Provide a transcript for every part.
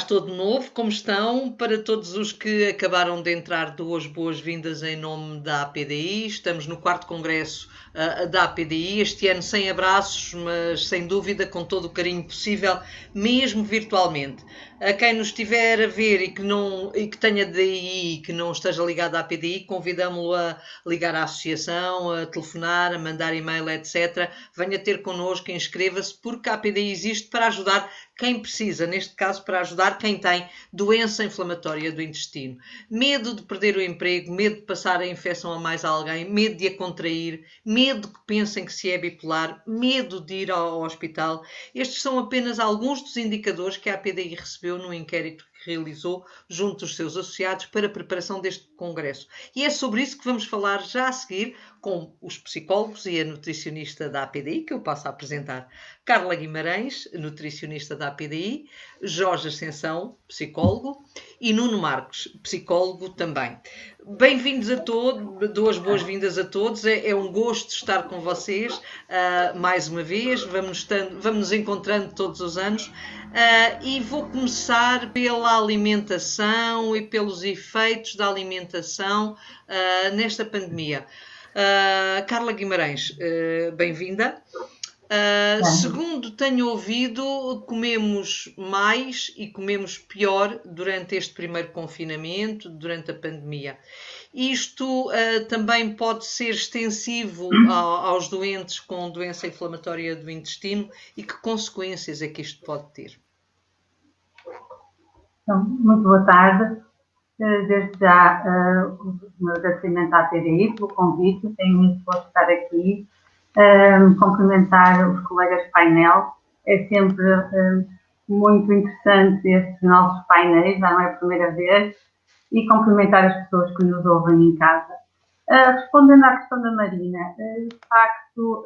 estou de novo, como estão? Para todos os que acabaram de entrar, dou as boas-vindas em nome da APDI. Estamos no 4º Congresso da APDI, este ano sem abraços, mas sem dúvida com todo o carinho possível, mesmo virtualmente. A quem nos estiver a ver e que tenha DI e que não esteja ligado à APDI, convidamos-lo a ligar à associação, a telefonar, a mandar e-mail, etc. Venha ter connosco, inscreva-se, porque a APDI existe para ajudar quem precisa, neste caso para ajudar quem tem doença inflamatória do intestino. Medo de perder o emprego, medo de passar a infecção a mais alguém, medo de a contrair, medo que pensem que se é bipolar, medo de ir ao hospital. Estes são apenas alguns dos indicadores que a APDI recebeu no inquérito que realizou junto dos seus associados para a preparação deste congresso. E é sobre isso que vamos falar já a seguir com os psicólogos e a nutricionista da APDI, que eu passo a apresentar. Carla Guimarães, nutricionista da APDI, Jorge Ascensão, psicólogo, e Nuno Marcos, psicólogo também. Bem-vindos a todos, dou as boas-vindas a todos, é um gosto estar com vocês mais uma vez, vamos nos encontrando todos os anos e vou começar pela alimentação e pelos efeitos da alimentação nesta pandemia. Carla Guimarães, bem-vinda. Segundo tenho ouvido, comemos mais e comemos pior durante este primeiro confinamento, durante a pandemia. Isto também pode ser extensivo aos doentes com doença inflamatória do intestino e que consequências é que isto pode ter? Então, muito boa tarde. Desde já, o meu agradecimento à APDI pelo convite. Tenho muito gosto de estar aqui. Cumprimentar os colegas de painel. É sempre muito interessante estes nossos painéis, já não é a primeira vez. E cumprimentar as pessoas que nos ouvem em casa. Respondendo à questão da Marina, de facto,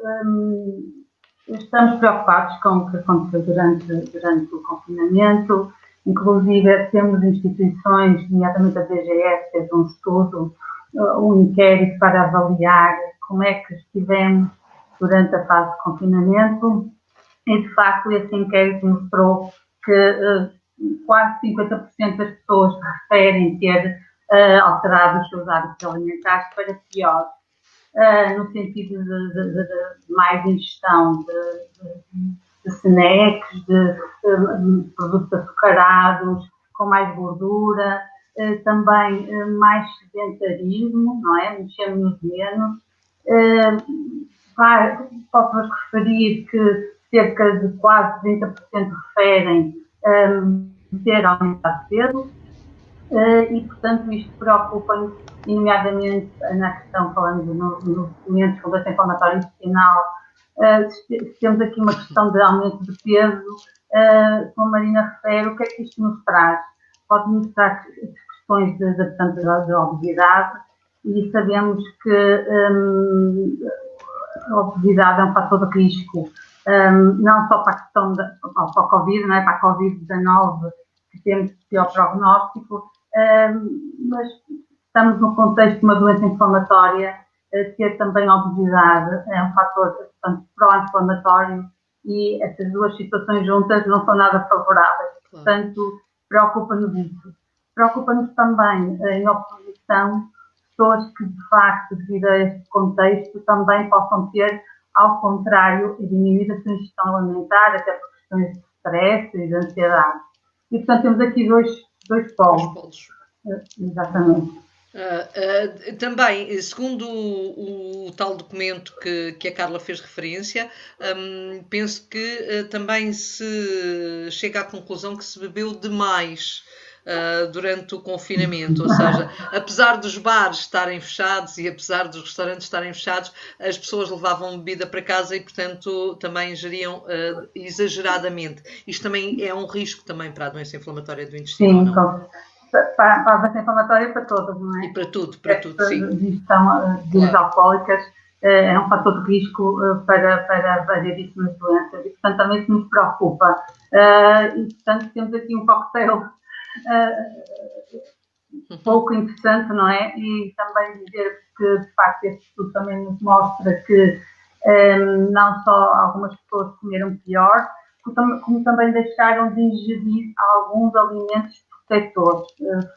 estamos preocupados com o que aconteceu durante o confinamento. Inclusive, temos instituições, nomeadamente a DGS, fez um estudo, um inquérito para avaliar como é que estivemos durante a fase de confinamento e, de facto, esse inquérito mostrou que quase 50% das pessoas referem ter alterado os seus hábitos alimentares para pior, no sentido de mais ingestão de snacks, de produtos açucarados, com mais gordura, também mais sedentarismo, não é? Mexemos menos. Posso referir que cerca de quase 30% referem ter aumentado peso e, portanto, isto preocupa-nos, nomeadamente na questão, falando nos doentes com doença inflamatória intestinal. Temos aqui uma questão de aumento de peso, como a Marina refere, o que é que isto nos traz? Pode mostrar questões de obesidade e sabemos que a obesidade é um fator de risco, não só para a questão para a Covid, não é? Para a Covid-19, que temos pior prognóstico, mas estamos no contexto de uma doença inflamatória, ter também a obesidade é um fator, portanto, pró-inflamatório e essas duas situações juntas não são nada favoráveis. Portanto, preocupa-nos isso. Preocupa-nos também, em oposição, pessoas que, de facto, devido a este contexto, também possam ter, ao contrário, diminuir a sua ingestão alimentar, até por questões de stress e de ansiedade. E, portanto, temos aqui dois polos. Exatamente. Também, segundo o tal documento que a Carla fez referência, penso que também se chega à conclusão que se bebeu demais durante o confinamento, ou seja, apesar dos bares estarem fechados e apesar dos restaurantes estarem fechados, as pessoas levavam bebida para casa e, portanto, também ingeriam exageradamente. Isto também é um risco também para a doença inflamatória do intestino. Sim, não? Para a doença inflamatória para todas, não é? E para tudo, sim. A ingestão de bebidas alcoólicas é um fator de risco para variedíssimas doenças e, portanto, também isso nos preocupa. E, portanto, temos aqui um cocktail pouco interessante, não é? E também dizer que, de facto, este estudo também nos mostra que não só algumas pessoas comeram pior, como também deixaram de ingerir alguns alimentos protetores,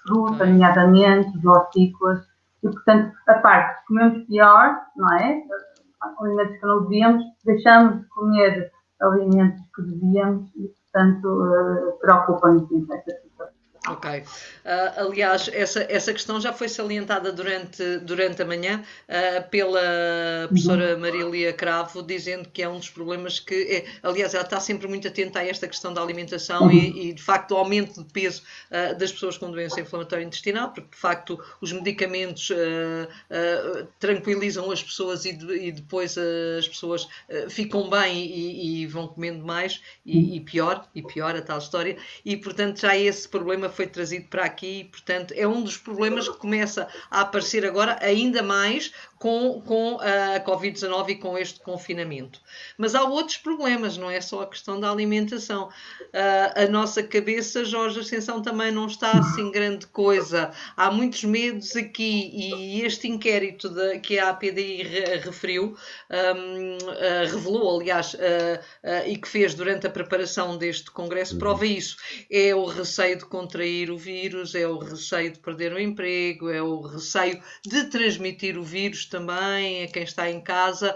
fruta, nomeadamente, hortícolas, e, portanto, a parte que comemos pior, não é? Alimentos que não devíamos, deixamos de comer alimentos que devíamos e, portanto, preocupa-nos esta situação. Ok. Aliás, essa questão já foi salientada durante a manhã pela professora Marília Cravo, dizendo que é um dos problemas que... aliás, ela está sempre muito atenta a esta questão da alimentação e de facto, o aumento de peso das pessoas com doença inflamatória intestinal, porque, de facto, os medicamentos tranquilizam as pessoas e depois as pessoas ficam bem e vão comendo mais e pior a tal história. E, portanto, já esse problema foi trazido para aqui, portanto, é um dos problemas que começa a aparecer agora ainda mais com a Covid-19 e com este confinamento. Mas há outros problemas, não é só a questão da alimentação. A nossa cabeça, Jorge Ascensão, também não está assim grande coisa. Há muitos medos aqui e este inquérito que a APDI referiu, revelou, aliás, e que fez durante a preparação deste congresso, prova isso. É o receio de contrair o vírus, é o receio de perder o emprego, é o receio de transmitir o vírus também a quem está em casa.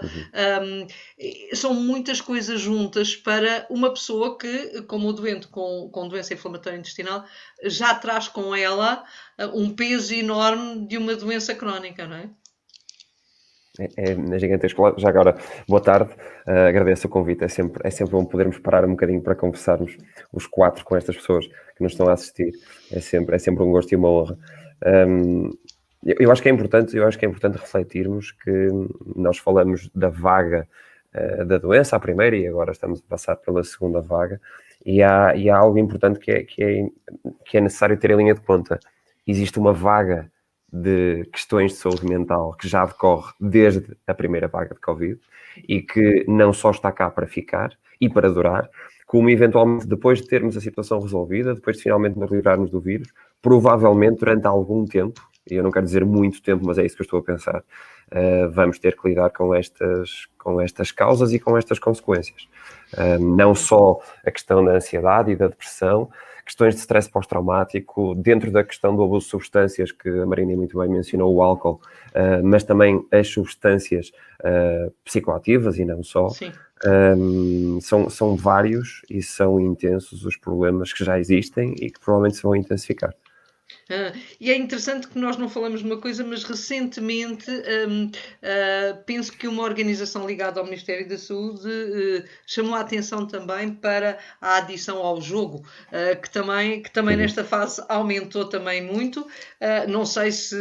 São muitas coisas juntas para uma pessoa que, como o doente com doença inflamatória intestinal, já traz com ela um peso enorme de uma doença crónica, não é? É gigantesco. Já agora, boa tarde, agradeço o convite, é sempre bom podermos parar um bocadinho para conversarmos os quatro com estas pessoas que nos estão a assistir, é sempre um gosto e uma honra. Eu acho que é importante refletirmos que nós falamos da vaga da doença, a primeira, e agora estamos a passar pela segunda vaga, e há algo importante que é necessário ter em linha de conta. Existe uma vaga de questões de saúde mental que já decorre desde a primeira vaga de Covid e que não só está cá para ficar e para durar, como eventualmente depois de termos a situação resolvida, depois de finalmente nos livrarmos do vírus, provavelmente durante algum tempo, e eu não quero dizer muito tempo, mas é isso que eu estou a pensar, vamos ter que lidar com estas causas e com estas consequências. Não só a questão da ansiedade e da depressão, questões de stress pós-traumático, dentro da questão do abuso de substâncias, que a Marina muito bem mencionou, o álcool, mas também as substâncias psicoativas e não só. Sim. São vários e são intensos os problemas que já existem e que provavelmente se vão intensificar. E é interessante que nós não falamos de uma coisa, mas recentemente penso que uma organização ligada ao Ministério da Saúde chamou a atenção também para a adição ao jogo, que também nesta fase aumentou também muito. Não sei se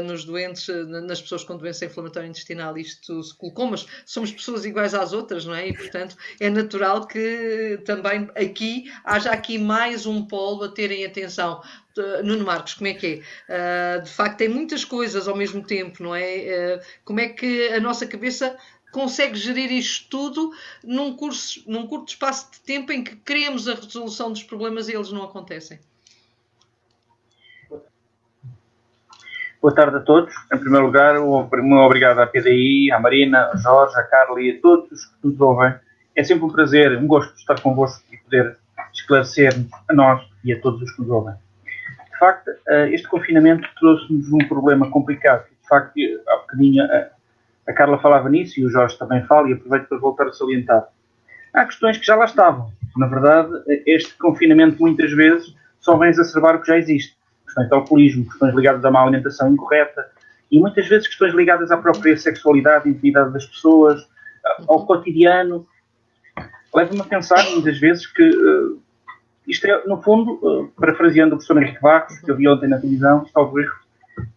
nos doentes, nas pessoas com doença inflamatória intestinal isto se colocou, mas somos pessoas iguais às outras, não é? E, portanto, é natural que também haja aqui mais um polo a terem atenção. Nuno Marcos, como é que é? De facto, tem muitas coisas ao mesmo tempo, não é? Como é que a nossa cabeça consegue gerir isto tudo num curto espaço de tempo em que queremos a resolução dos problemas e eles não acontecem? Boa tarde a todos. Em primeiro lugar, muito obrigado à PDI, à Marina, ao Jorge, à Carla e a todos que nos ouvem. É sempre um prazer, um gosto de estar convosco e poder esclarecer a nós e a todos os que nos ouvem. De facto, este confinamento trouxe-nos um problema complicado. De facto, há bocadinho a Carla falava nisso e o Jorge também fala, e aproveito para voltar a salientar. Há questões que já lá estavam. Na verdade, este confinamento muitas vezes só vem exacerbar o que já existe. Questões de alcoolismo, questões ligadas a uma alimentação incorreta e muitas vezes questões ligadas à própria sexualidade, intimidade das pessoas, ao cotidiano. Leva-me a pensar muitas vezes que isto é, no fundo, parafraseando o professor Henrique Barros, que eu vi ontem na televisão,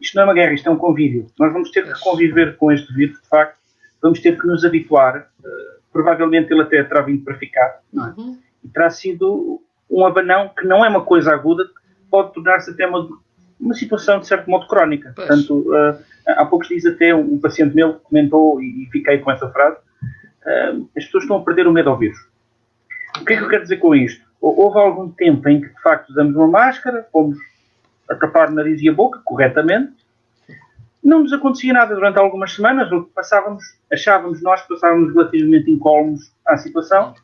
isto não é uma guerra, isto é um convívio. Nós vamos ter que conviver com este vírus, de facto, vamos ter que nos habituar, provavelmente ele até terá vindo para ficar, não é? E terá sido um abanão que não é uma coisa aguda, pode tornar-se até uma situação, de certo modo, crónica. Pois. Portanto, há poucos dias até um paciente meu comentou, e fiquei com essa frase, as pessoas estão a perder o medo ao vírus. O que é que eu quero dizer com isto? Houve algum tempo em que, de facto, usamos uma máscara, fomos a tapar o nariz e a boca, corretamente, não nos acontecia nada durante algumas semanas, ou achávamos nós que passávamos relativamente incólumes à situação,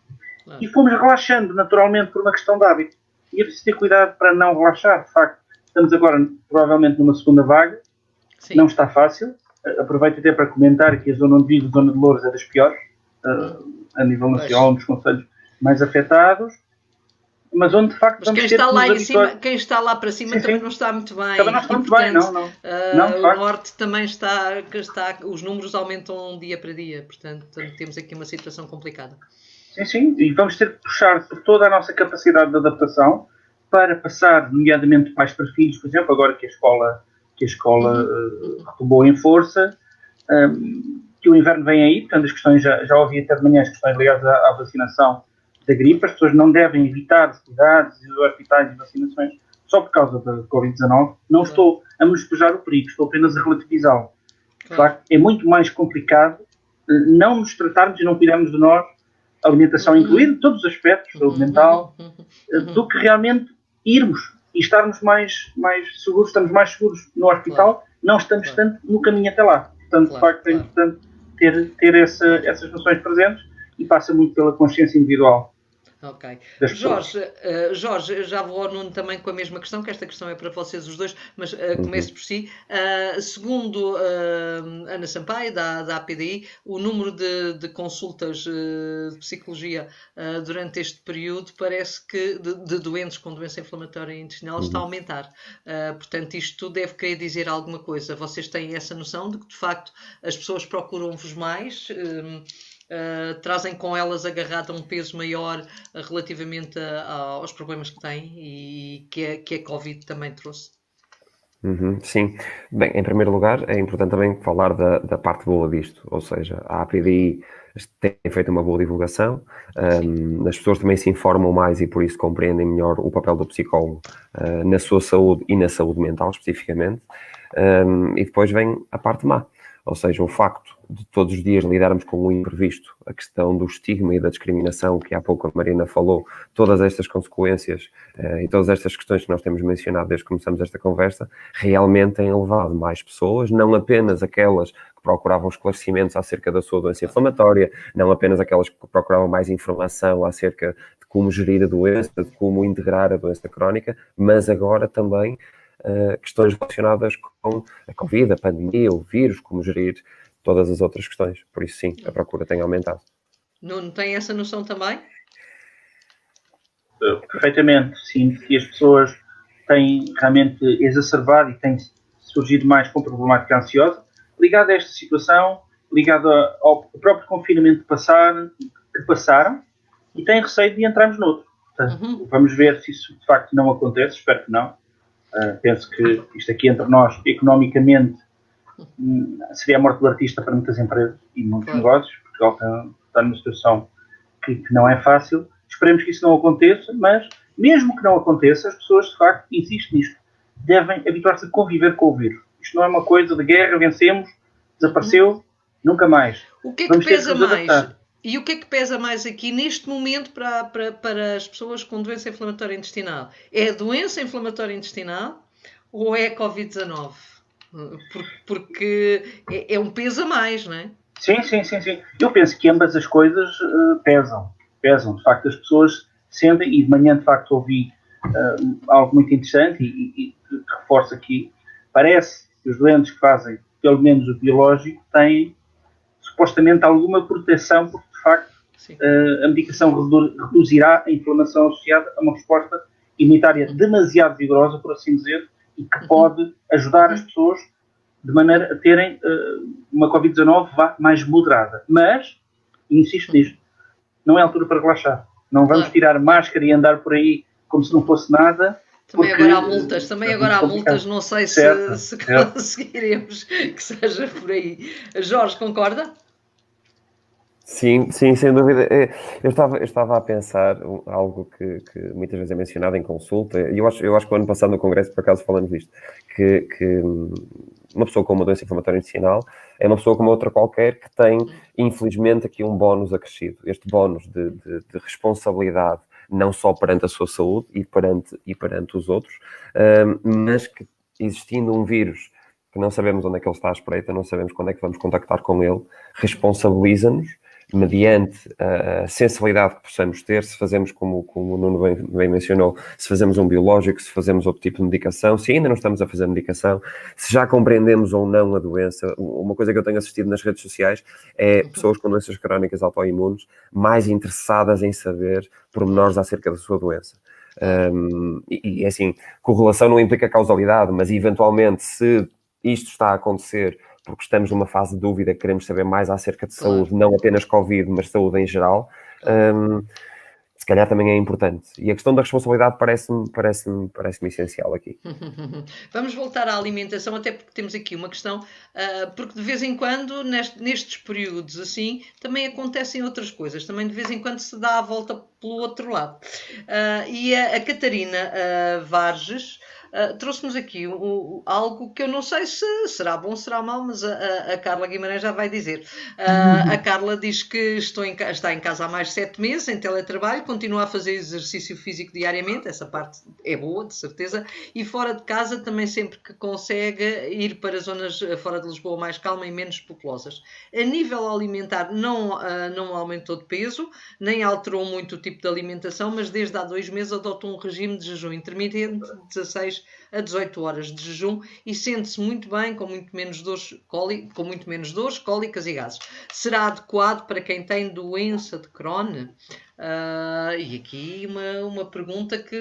E fomos relaxando naturalmente por uma questão de hábito. E é preciso ter cuidado para não relaxar. De facto, estamos agora provavelmente numa segunda vaga. Sim. Não está fácil. Aproveito até para comentar que a zona onde vivo, a zona de Louros, é das piores, a nível nacional, um dos concelhos mais afetados. Mas onde de facto vamos ter lá em cima, quem está lá para cima também não está muito bem. Também não está muito bem, não. O norte também está, os números aumentam dia para dia, portanto temos aqui uma situação complicada. Sim, e vamos ter que puxar por toda a nossa capacidade de adaptação para passar, nomeadamente pais para filhos, por exemplo, agora que a escola retomou em força, que o inverno vem aí, portanto as questões, já ouvi até de manhã as questões ligadas à vacinação da gripe, as pessoas não devem evitar os cuidados e os hospitais e vacinações só por causa da Covid-19. Não estou a menosprezar o perigo, estou apenas a relativizá-lo. De facto, é muito mais complicado não nos tratarmos e não cuidarmos de nós, alimentação incluída, todos os aspectos, saúde mental, do que realmente irmos e estarmos mais seguros, estamos mais seguros no hospital, não estamos tanto no caminho até lá. Portanto, de facto, é importante ter essas noções presentes e passa muito pela consciência individual. Ok. Jorge, eu já vou ao Nuno também com a mesma questão, que esta questão é para vocês os dois, mas começo por si. Segundo Ana Sampaio, da APDI, o número de consultas de psicologia durante este período parece que de doentes com doença inflamatória intestinal está a aumentar. Portanto, isto deve querer dizer alguma coisa. Vocês têm essa noção de que, de facto, as pessoas procuram-vos mais? Trazem com elas agarrado um peso maior relativamente aos problemas que têm e que a Covid também trouxe? Sim. Bem, em primeiro lugar, é importante também falar da parte boa disto, ou seja, a APDI tem feito uma boa divulgação, as pessoas também se informam mais e por isso compreendem melhor o papel do psicólogo na sua saúde e na saúde mental especificamente, e depois vem a parte má. Ou seja, o facto de todos os dias lidarmos com o imprevisto, a questão do estigma e da discriminação, que há pouco a Marina falou, todas estas consequências e todas estas questões que nós temos mencionado desde que começamos esta conversa, realmente têm levado mais pessoas, não apenas aquelas que procuravam esclarecimentos acerca da sua doença inflamatória, não apenas aquelas que procuravam mais informação acerca de como gerir a doença, de como integrar a doença crónica, mas agora também questões relacionadas com a Covid, a pandemia, o vírus, como gerir todas as outras questões. Por isso, sim, a procura tem aumentado. Nuno, tem essa noção também? Perfeitamente. Sinto que as pessoas têm realmente exacerbado e têm surgido mais com problemática ansiosa, ligada a esta situação, ligada ao próprio confinamento que passaram, e têm receio de entrarmos noutro. Portanto, vamos ver se isso de facto não acontece, espero que não. Penso que isto aqui entre nós, economicamente, seria a morte do artista para muitas empresas e muitos negócios. Portugal está numa situação que não é fácil. Esperemos que isso não aconteça, mas mesmo que não aconteça, as pessoas de facto, insisto nisto, devem habituar-se a conviver com o vírus. Isto não é uma coisa de guerra, vencemos, desapareceu, nunca mais. O que é que pesa mais? E o que é que pesa mais aqui neste momento para as pessoas com doença inflamatória intestinal? É a doença inflamatória intestinal ou é a Covid-19? Porque é um peso a mais, não é? Sim. Eu penso que ambas as coisas pesam. De facto, as pessoas sentem, e de manhã de facto ouvi algo muito interessante e reforço aqui, parece que os doentes que fazem pelo menos o biológico têm supostamente alguma proteção, porque de facto a medicação reduzirá a inflamação associada a uma resposta imunitária demasiado vigorosa, por assim dizer, e que pode ajudar as pessoas de maneira a terem uma Covid-19 mais moderada. Mas, insisto nisto, não é altura para relaxar. Não vamos tirar máscara e andar por aí como se não fosse nada. Também agora há multas, não sei se conseguiremos que seja por aí. Jorge, concorda? Sim, sem dúvida. Eu estava a pensar algo que muitas vezes é mencionado em consulta, e eu acho que o ano passado no Congresso, por acaso, falamos disto, que uma pessoa com uma doença inflamatória intestinal é uma pessoa como outra qualquer que tem, infelizmente, aqui um bónus acrescido. Este bónus de responsabilidade, não só perante a sua saúde e perante os outros, mas que existindo um vírus que não sabemos onde é que ele está à espreita, não sabemos quando é que vamos contactar com ele, responsabiliza-nos mediante a sensibilidade que possamos ter, se fazemos, como o Nuno bem mencionou, se fazemos um biológico, se fazemos outro tipo de medicação, se ainda não estamos a fazer medicação, se já compreendemos ou não a doença. Uma coisa que eu tenho assistido nas redes sociais é pessoas com doenças crónicas autoimunes mais interessadas em saber pormenores acerca da sua doença. E assim, correlação não implica causalidade, mas eventualmente se isto está a acontecer porque estamos numa fase de dúvida, queremos saber mais acerca de saúde, não apenas Covid, mas saúde em geral, se calhar também é importante. E a questão da responsabilidade parece-me essencial aqui. Vamos voltar à alimentação, até porque temos aqui uma questão, porque de vez em quando, nestes períodos assim, também acontecem outras coisas, também de vez em quando se dá a volta pelo outro lado. E a Catarina Varges trouxe-nos aqui algo que eu não sei se será bom ou será mau, mas a Carla Guimarães já vai dizer. A Carla diz que está em casa há mais de 7 meses, em teletrabalho, continua a fazer exercício físico diariamente, essa parte é boa, de certeza, e fora de casa também sempre que consegue ir para zonas fora de Lisboa mais calma e menos populosas. A nível alimentar não aumentou de peso, nem alterou muito o tipo de alimentação, mas desde há 2 meses adota um regime de jejum intermitente de 16 a 18 horas de jejum e sente-se muito bem, com muito menos dores, cólicas e gases. Será adequado para quem tem doença de Crohn? E aqui uma pergunta que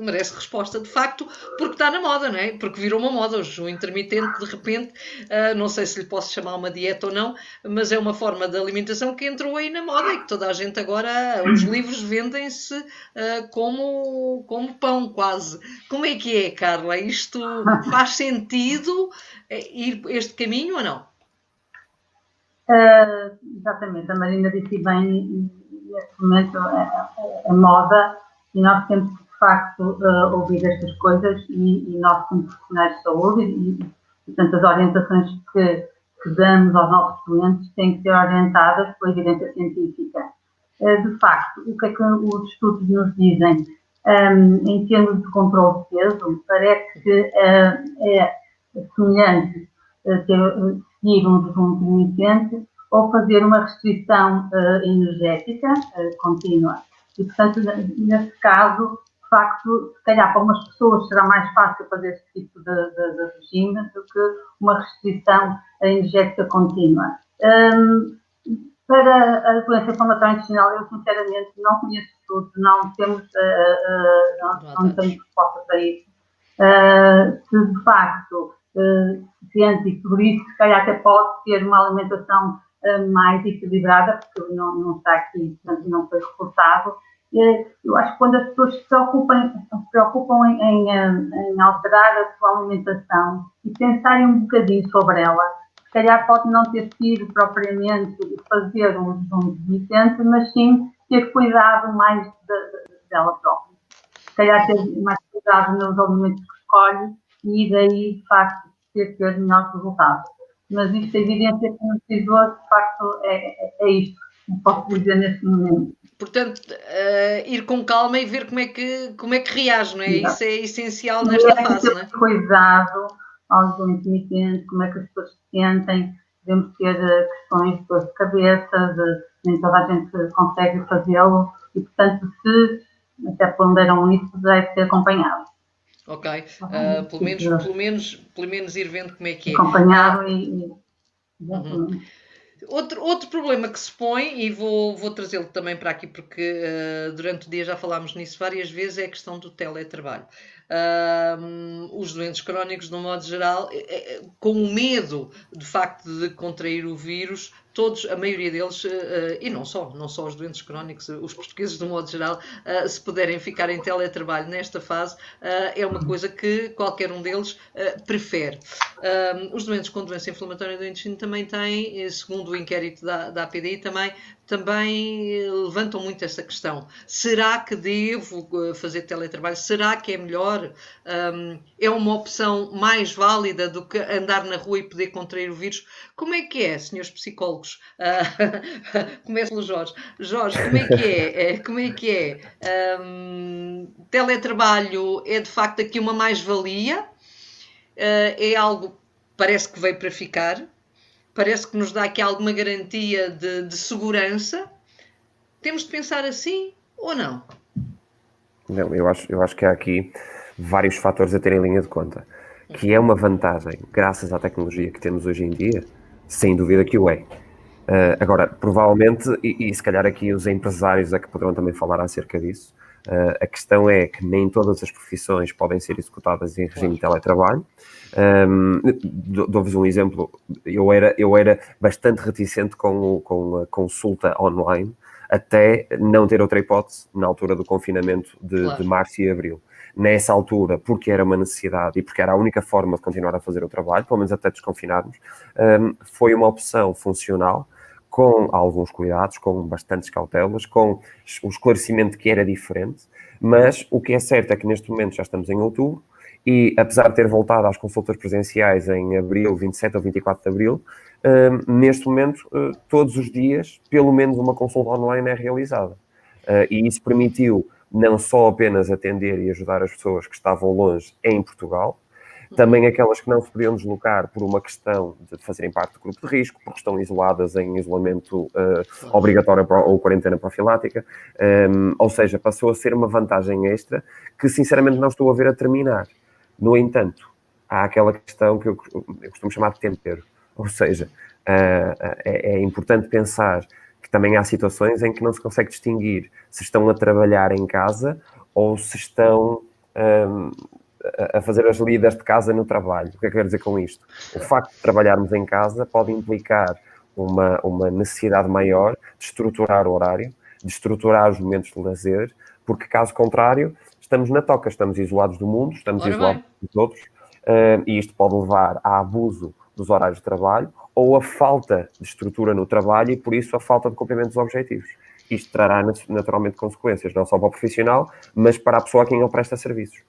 merece resposta de facto, porque está na moda, não é? Porque virou uma moda o jejum intermitente, de repente, não sei se lhe posso chamar uma dieta ou não, mas é uma forma de alimentação que entrou aí na moda e que toda a gente agora, os livros vendem-se como pão quase. Como é que é, Carla? Isto faz sentido ir este caminho ou não? Exatamente, a Marina disse bem, neste momento a moda, e nós temos que de facto ouvir estas coisas e nós como profissionais de saúde e tantas orientações que damos aos nossos clientes têm que ser orientadas pela evidência científica. De facto, o que é que os estudos nos dizem? Em termos de controle de peso, parece que é semelhante seguir um jejum intermitente ou fazer uma restrição energética contínua. E, portanto, nesse caso, de facto, se calhar para umas pessoas será mais fácil fazer esse tipo de regime do que uma restrição energética contínua. Para a doença inflamatória intestinal, eu sinceramente não conheço estudos, não temos resposta para isso. Se de facto científico, por isso, se calhar até pode ter uma alimentação mais equilibrada, porque não está aqui, portanto não foi reportado. Eu acho que quando as pessoas se preocupam em alterar a sua alimentação e pensarem um bocadinho sobre ela, se calhar pode não ter sido propriamente fazer um jejum intermitente, mas sim ter cuidado mais dela própria. Se calhar ter mais cuidado nos alimentos que escolhe e daí, de facto, ter melhores resultados. Mas isto, a evidência que nos precisou, de facto, é isto que posso dizer neste momento. Portanto, ir com calma e ver como é que reage, não é? Isso é essencial nesta fase, não é? Cuidado ao jejum intermitente, como é que as pessoas se sentem, devemos ter questões de dor de cabeça, nem toda a gente consegue fazê-lo e, portanto, se até ponderam isso, deve ser acompanhado. Ok, pelo menos ir vendo como é que é. Acompanhado Outro problema que se põe, e vou trazê-lo também para aqui, porque durante o dia já falámos nisso várias vezes, é a questão do teletrabalho. Os doentes crónicos, de um modo geral, com o medo de facto de contrair o vírus, a maioria deles, e não só os doentes crónicos, os portugueses de um modo geral, se puderem ficar em teletrabalho nesta fase, é uma coisa que qualquer um deles prefere. Os doentes com doença inflamatória do intestino também têm, segundo o inquérito da APDI, também levantam muito essa questão. Será que devo fazer teletrabalho? Será que é melhor? É uma opção mais válida do que andar na rua e poder contrair o vírus? Como é que é, senhores psicólogos? Começo pelo Jorge. Jorge, como é que é? Teletrabalho é de facto aqui uma mais-valia? É algo que parece que veio para ficar? parece que nos dá aqui alguma garantia de segurança. Temos de pensar assim ou não? Não, eu acho que há aqui vários fatores a ter em linha de conta, que é uma vantagem, graças à tecnologia que temos hoje em dia, sem dúvida que o é. Agora, provavelmente, e se calhar aqui os empresários é que poderão também falar acerca disso, a questão é que nem todas as profissões podem ser executadas em regime de teletrabalho. Dou-vos um exemplo, eu era bastante reticente com a consulta online, até não ter outra hipótese na altura do confinamento de março e abril. Nessa altura, porque era uma necessidade e porque era a única forma de continuar a fazer o trabalho, pelo menos até desconfinarmos, foi uma opção funcional, com alguns cuidados, com bastantes cautelas, com o esclarecimento que era diferente, mas o que é certo é que neste momento já estamos em outubro e, apesar de ter voltado às consultas presenciais em abril, 27 ou 24 de abril, neste momento, todos os dias, pelo menos uma consulta online é realizada. E isso permitiu não só apenas atender e ajudar as pessoas que estavam longe em Portugal, também aquelas que não se podiam deslocar por uma questão de fazerem parte do grupo de risco, porque estão isoladas em isolamento obrigatório ou quarentena profilática, ou seja, passou a ser uma vantagem extra que sinceramente não estou a ver a terminar. No entanto, há aquela questão que eu costumo chamar de tempero, ou seja, é importante pensar que também há situações em que não se consegue distinguir se estão a trabalhar em casa ou se estão a fazer as lidas de casa no trabalho. O que é que eu quero dizer com isto? O facto de trabalharmos em casa pode implicar uma necessidade maior de estruturar o horário, de estruturar os momentos de lazer, porque caso contrário, estamos na toca, estamos isolados do mundo, estamos isolados dos outros, e isto pode levar a abuso dos horários de trabalho ou a falta de estrutura no trabalho e, por isso, a falta de cumprimento dos objetivos. Isto trará naturalmente consequências, não só para o profissional, mas para a pessoa a quem ele presta serviços.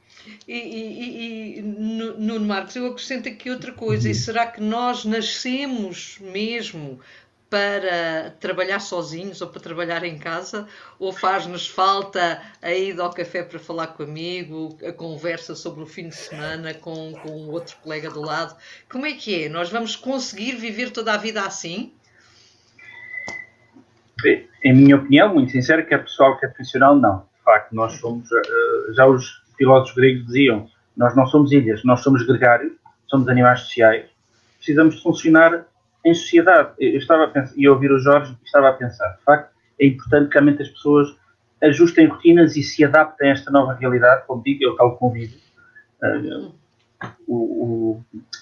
Nuno Marcos, eu acrescento aqui outra coisa, e será que nós nascemos mesmo para trabalhar sozinhos ou para trabalhar em casa, ou faz-nos falta a ida ao café para falar com o amigo, a conversa sobre o fim de semana com outro colega do lado? Como é que é? Nós vamos conseguir viver toda a vida assim? Em minha opinião, muito sincero, que é pessoal, que é profissional, não. De facto, nós somos, já os filósofos gregos diziam, nós não somos ilhas, nós somos gregários, somos animais sociais, precisamos de funcionar em sociedade. Eu estava a pensar, e a ouvir o Jorge, estava a pensar, de facto, é importante que realmente as pessoas ajustem rotinas e se adaptem a esta nova realidade, como digo, eu tal convido.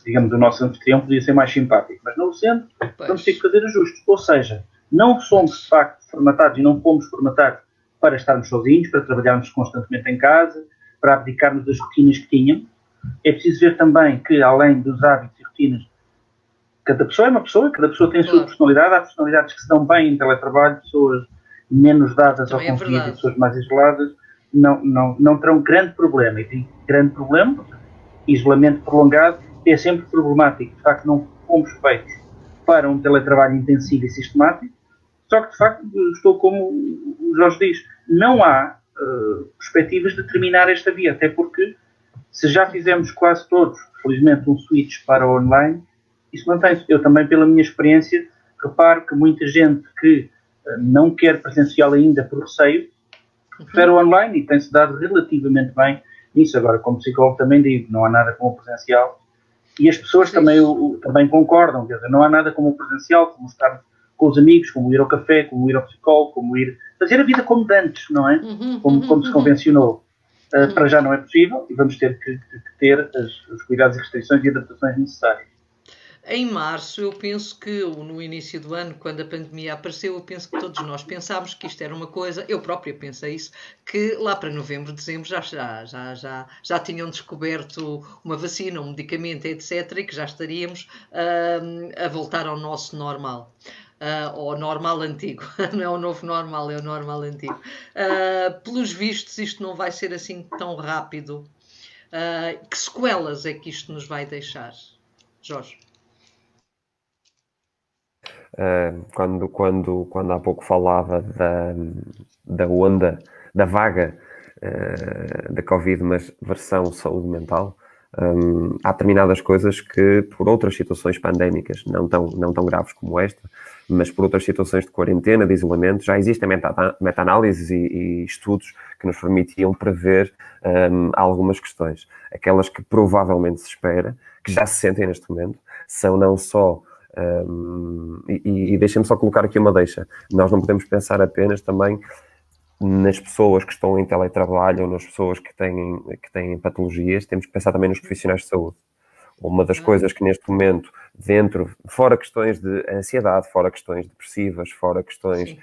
Digamos, o nosso anfitrião podia ser mais simpático, mas não sendo, vamos ter que fazer ajustes. Ou seja, não somos de facto formatados e não fomos formatados para estarmos sozinhos, para trabalharmos constantemente em casa, para abdicarmos das rotinas que tínhamos. É preciso ver também que, além dos hábitos e rotinas, cada pessoa é uma pessoa, cada pessoa tem a sua personalidade. Há personalidades que se dão bem em teletrabalho, pessoas menos dadas ao convívio, pessoas mais isoladas, não terão grande problema. E tem grande problema, isolamento prolongado, é sempre problemático. De facto, não fomos feitos para um teletrabalho intensivo e sistemático, só que, de facto, estou como o Jorge diz, não há perspectivas de terminar esta via, até porque se já fizemos quase todos, felizmente, um switch para o online, isso mantém-se. Eu também, pela minha experiência, reparo que muita gente que não quer presencial ainda por receio, prefere o online e tem-se dado relativamente bem nisso. Agora, como psicólogo também digo, não há nada como o presencial, e as pessoas também concordam, quer dizer, não há nada como o presencial, como estar com os amigos, como ir ao café, como ir ao psicólogo, como ir fazer a vida como de antes, não é? Como se convencionou. Para já não é possível e vamos ter que ter os cuidados e restrições e adaptações necessárias. Em março, eu penso que, no início do ano, quando a pandemia apareceu, eu penso que todos nós pensámos que isto era uma coisa, eu própria pensei isso, que lá para novembro, dezembro já tinham descoberto uma vacina, um medicamento, etc., e que já estaríamos a voltar ao nosso normal. Ao normal antigo, não é o novo normal, é o normal antigo. Pelos vistos, isto não vai ser assim tão rápido. Que sequelas é que isto nos vai deixar, Jorge? Quando há pouco falava da onda, da vaga da Covid, mas versão saúde mental, Há determinadas coisas que, por outras situações pandémicas, não tão graves como esta, mas por outras situações de quarentena, de isolamento, já existem meta-análises e estudos que nos permitiam prever algumas questões. Aquelas que provavelmente se espera, que já se sentem neste momento, são não só... e deixem-me só colocar aqui uma deixa. Nós não podemos pensar apenas também nas pessoas que estão em teletrabalho ou nas pessoas que têm patologias, temos que pensar também nos profissionais de saúde. Uma das coisas que neste momento, fora questões de ansiedade, fora questões depressivas, fora questões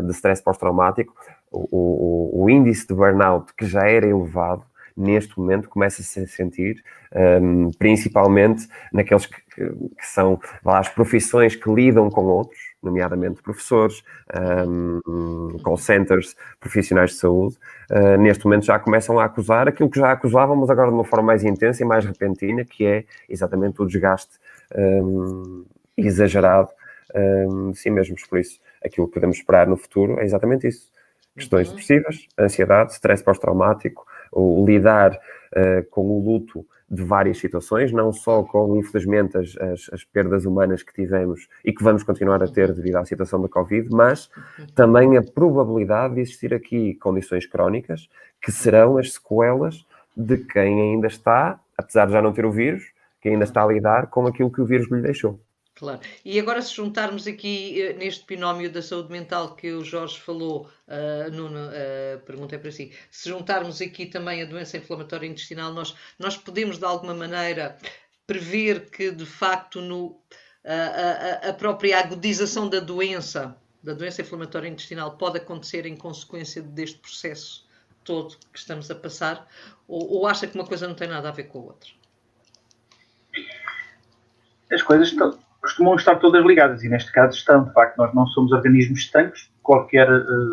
de stress pós-traumático, o índice de burnout, que já era elevado, neste momento começa-se a sentir, principalmente naqueles que são as profissões que lidam com outros, nomeadamente professores, call centers, profissionais de saúde, neste momento já começam a acusar aquilo que já acusavam, mas agora de uma forma mais intensa e mais repentina, que é exatamente o desgaste exagerado de si mesmos. Por isso, aquilo que podemos esperar no futuro é exatamente isso. Questões depressivas, ansiedade, stress pós-traumático, o lidar com o luto de várias situações, não só com, infelizmente, as perdas humanas que tivemos e que vamos continuar a ter devido à situação da Covid, mas também a probabilidade de existir aqui condições crónicas que serão as sequelas de quem ainda está, apesar de já não ter o vírus, que ainda está a lidar com aquilo que o vírus lhe deixou. Claro. E agora, se juntarmos aqui neste binómio da saúde mental que o Jorge falou, Nuno, pergunta é para si, se juntarmos aqui também a doença inflamatória intestinal, nós podemos de alguma maneira prever que de facto a própria agudização da doença inflamatória intestinal pode acontecer em consequência deste processo todo que estamos a passar, ou acha que uma coisa não tem nada a ver com a outra? As coisas costumam estar todas ligadas e neste caso estão, de facto, nós não somos organismos estanques. Qualquer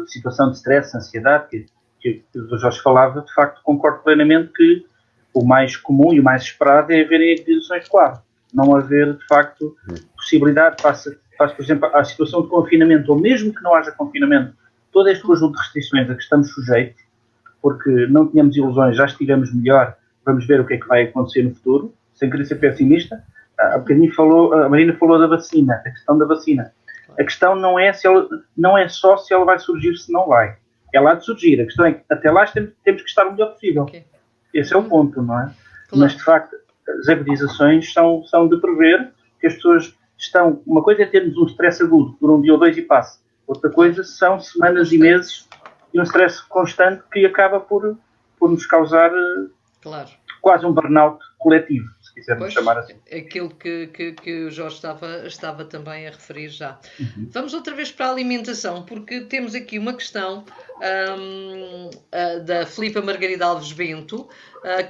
situação de stress, ansiedade, que o Jorge falava, de facto concordo plenamente que o mais comum e o mais esperado é haverem aquisições, claro. Não haver, de facto, possibilidade, face, por exemplo, à situação de confinamento, ou mesmo que não haja confinamento, todo este conjunto de restrições a que estamos sujeitos, porque não tínhamos ilusões, já estivemos melhor, vamos ver o que é que vai acontecer no futuro, sem querer ser pessimista. Há bocadinho a Marina falou da vacina, a questão da vacina. A questão não é só se ela vai surgir, se não vai. Ela há de surgir. A questão é que até lá temos que estar o melhor possível. Okay. Esse é o ponto, não é? Claro. Mas, de facto, as agudizações são de prever que as pessoas estão... Uma coisa é termos um stress agudo por um dia ou dois e passa. Outra coisa são semanas e meses de um stress constante que acaba por nos causar quase um burnout coletivo, se quisermos chamar assim. Aquilo que o Jorge estava também a referir já. Vamos outra vez para a alimentação, porque temos aqui uma questão da Filipa Margarida Alves Bento,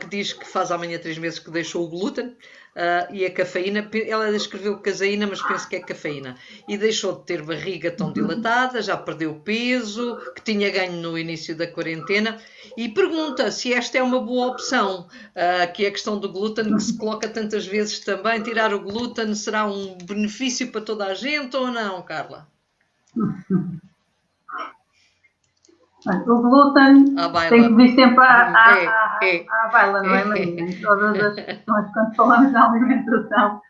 que diz que faz amanhã 3 meses que deixou o glúten e a cafeína. Ela escreveu caseína, mas penso que é cafeína. E deixou de ter barriga tão dilatada, já perdeu peso, que tinha ganho no início da quarentena. E pergunta se esta é uma boa opção, que é a questão do glúten, que se coloca tantas vezes também. Tirar o glúten será um benefício para toda a gente ou não, Carla? O glúten tem que vir sempre à baila, não é, Marina? Em todas as questões, quando falamos de alimentação,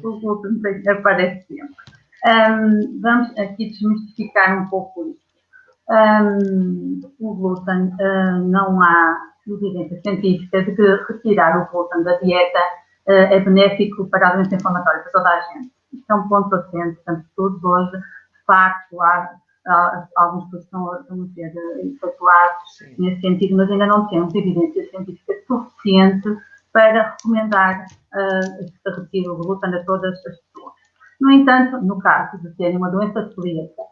o glúten aparece sempre. Vamos aqui desmistificar um pouco isso. O glúten, não há evidência científica de que retirar o glúten da dieta é benéfico para a doença inflamatória, para toda a gente. Isto é um ponto assente, portanto, todos hoje, de facto, há alguns estudos estão a ser efetuados nesse sentido, mas ainda não temos evidência científica suficiente para recomendar que se retire o glúten a todas as pessoas. No entanto, no caso de terem uma doença celíaca,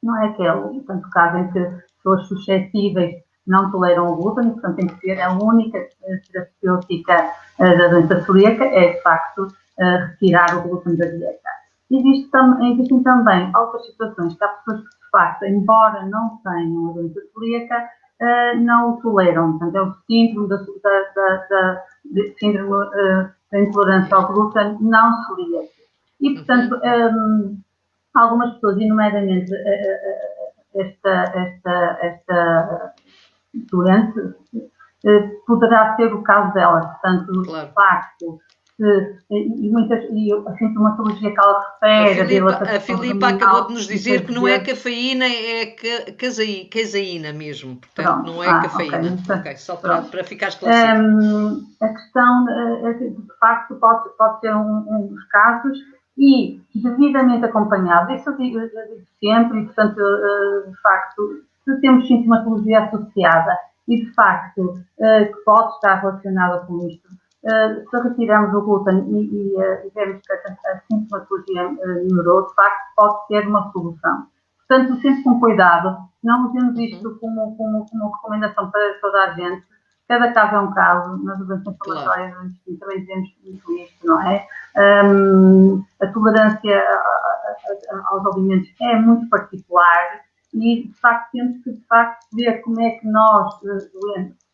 não é aquele, portanto, caso em que pessoas suscetíveis não toleram o glúten, portanto, tem que ser a única terapêutica da doença celíaca, é de facto retirar o glúten da dieta. Existem também outras situações que há pessoas que, de facto, embora não tenham a doença celíaca, não o toleram. Portanto, é o síndrome da intolerância ao glúten não celíaco. E, portanto, algumas pessoas, e nomeadamente esta doença, poderá ser o caso delas. Portanto, Claro. de facto, e a sintomatologia que ela refere... A Filipa acabou de nos dizer que não é cafeína, é caseína mesmo. Portanto, não é cafeína. Ok, só para ficar esclarecido. A questão, de facto, pode ser um dos casos e devidamente acompanhado. Isso eu digo sempre e, portanto, de facto, se temos sintomatologia associada e, de facto, que pode estar relacionada com isto, se retiramos o glúten e vemos que a sintomatologia melhorou, de facto, pode ser uma solução. Portanto, sempre com cuidado, não usemos isto como recomendação para toda a gente. Cada caso é um caso, nas doenças inflamatórias também dizemos muito isto, não é? A tolerância aos alimentos é muito particular e, de facto, temos que, ver como é que nós, doentes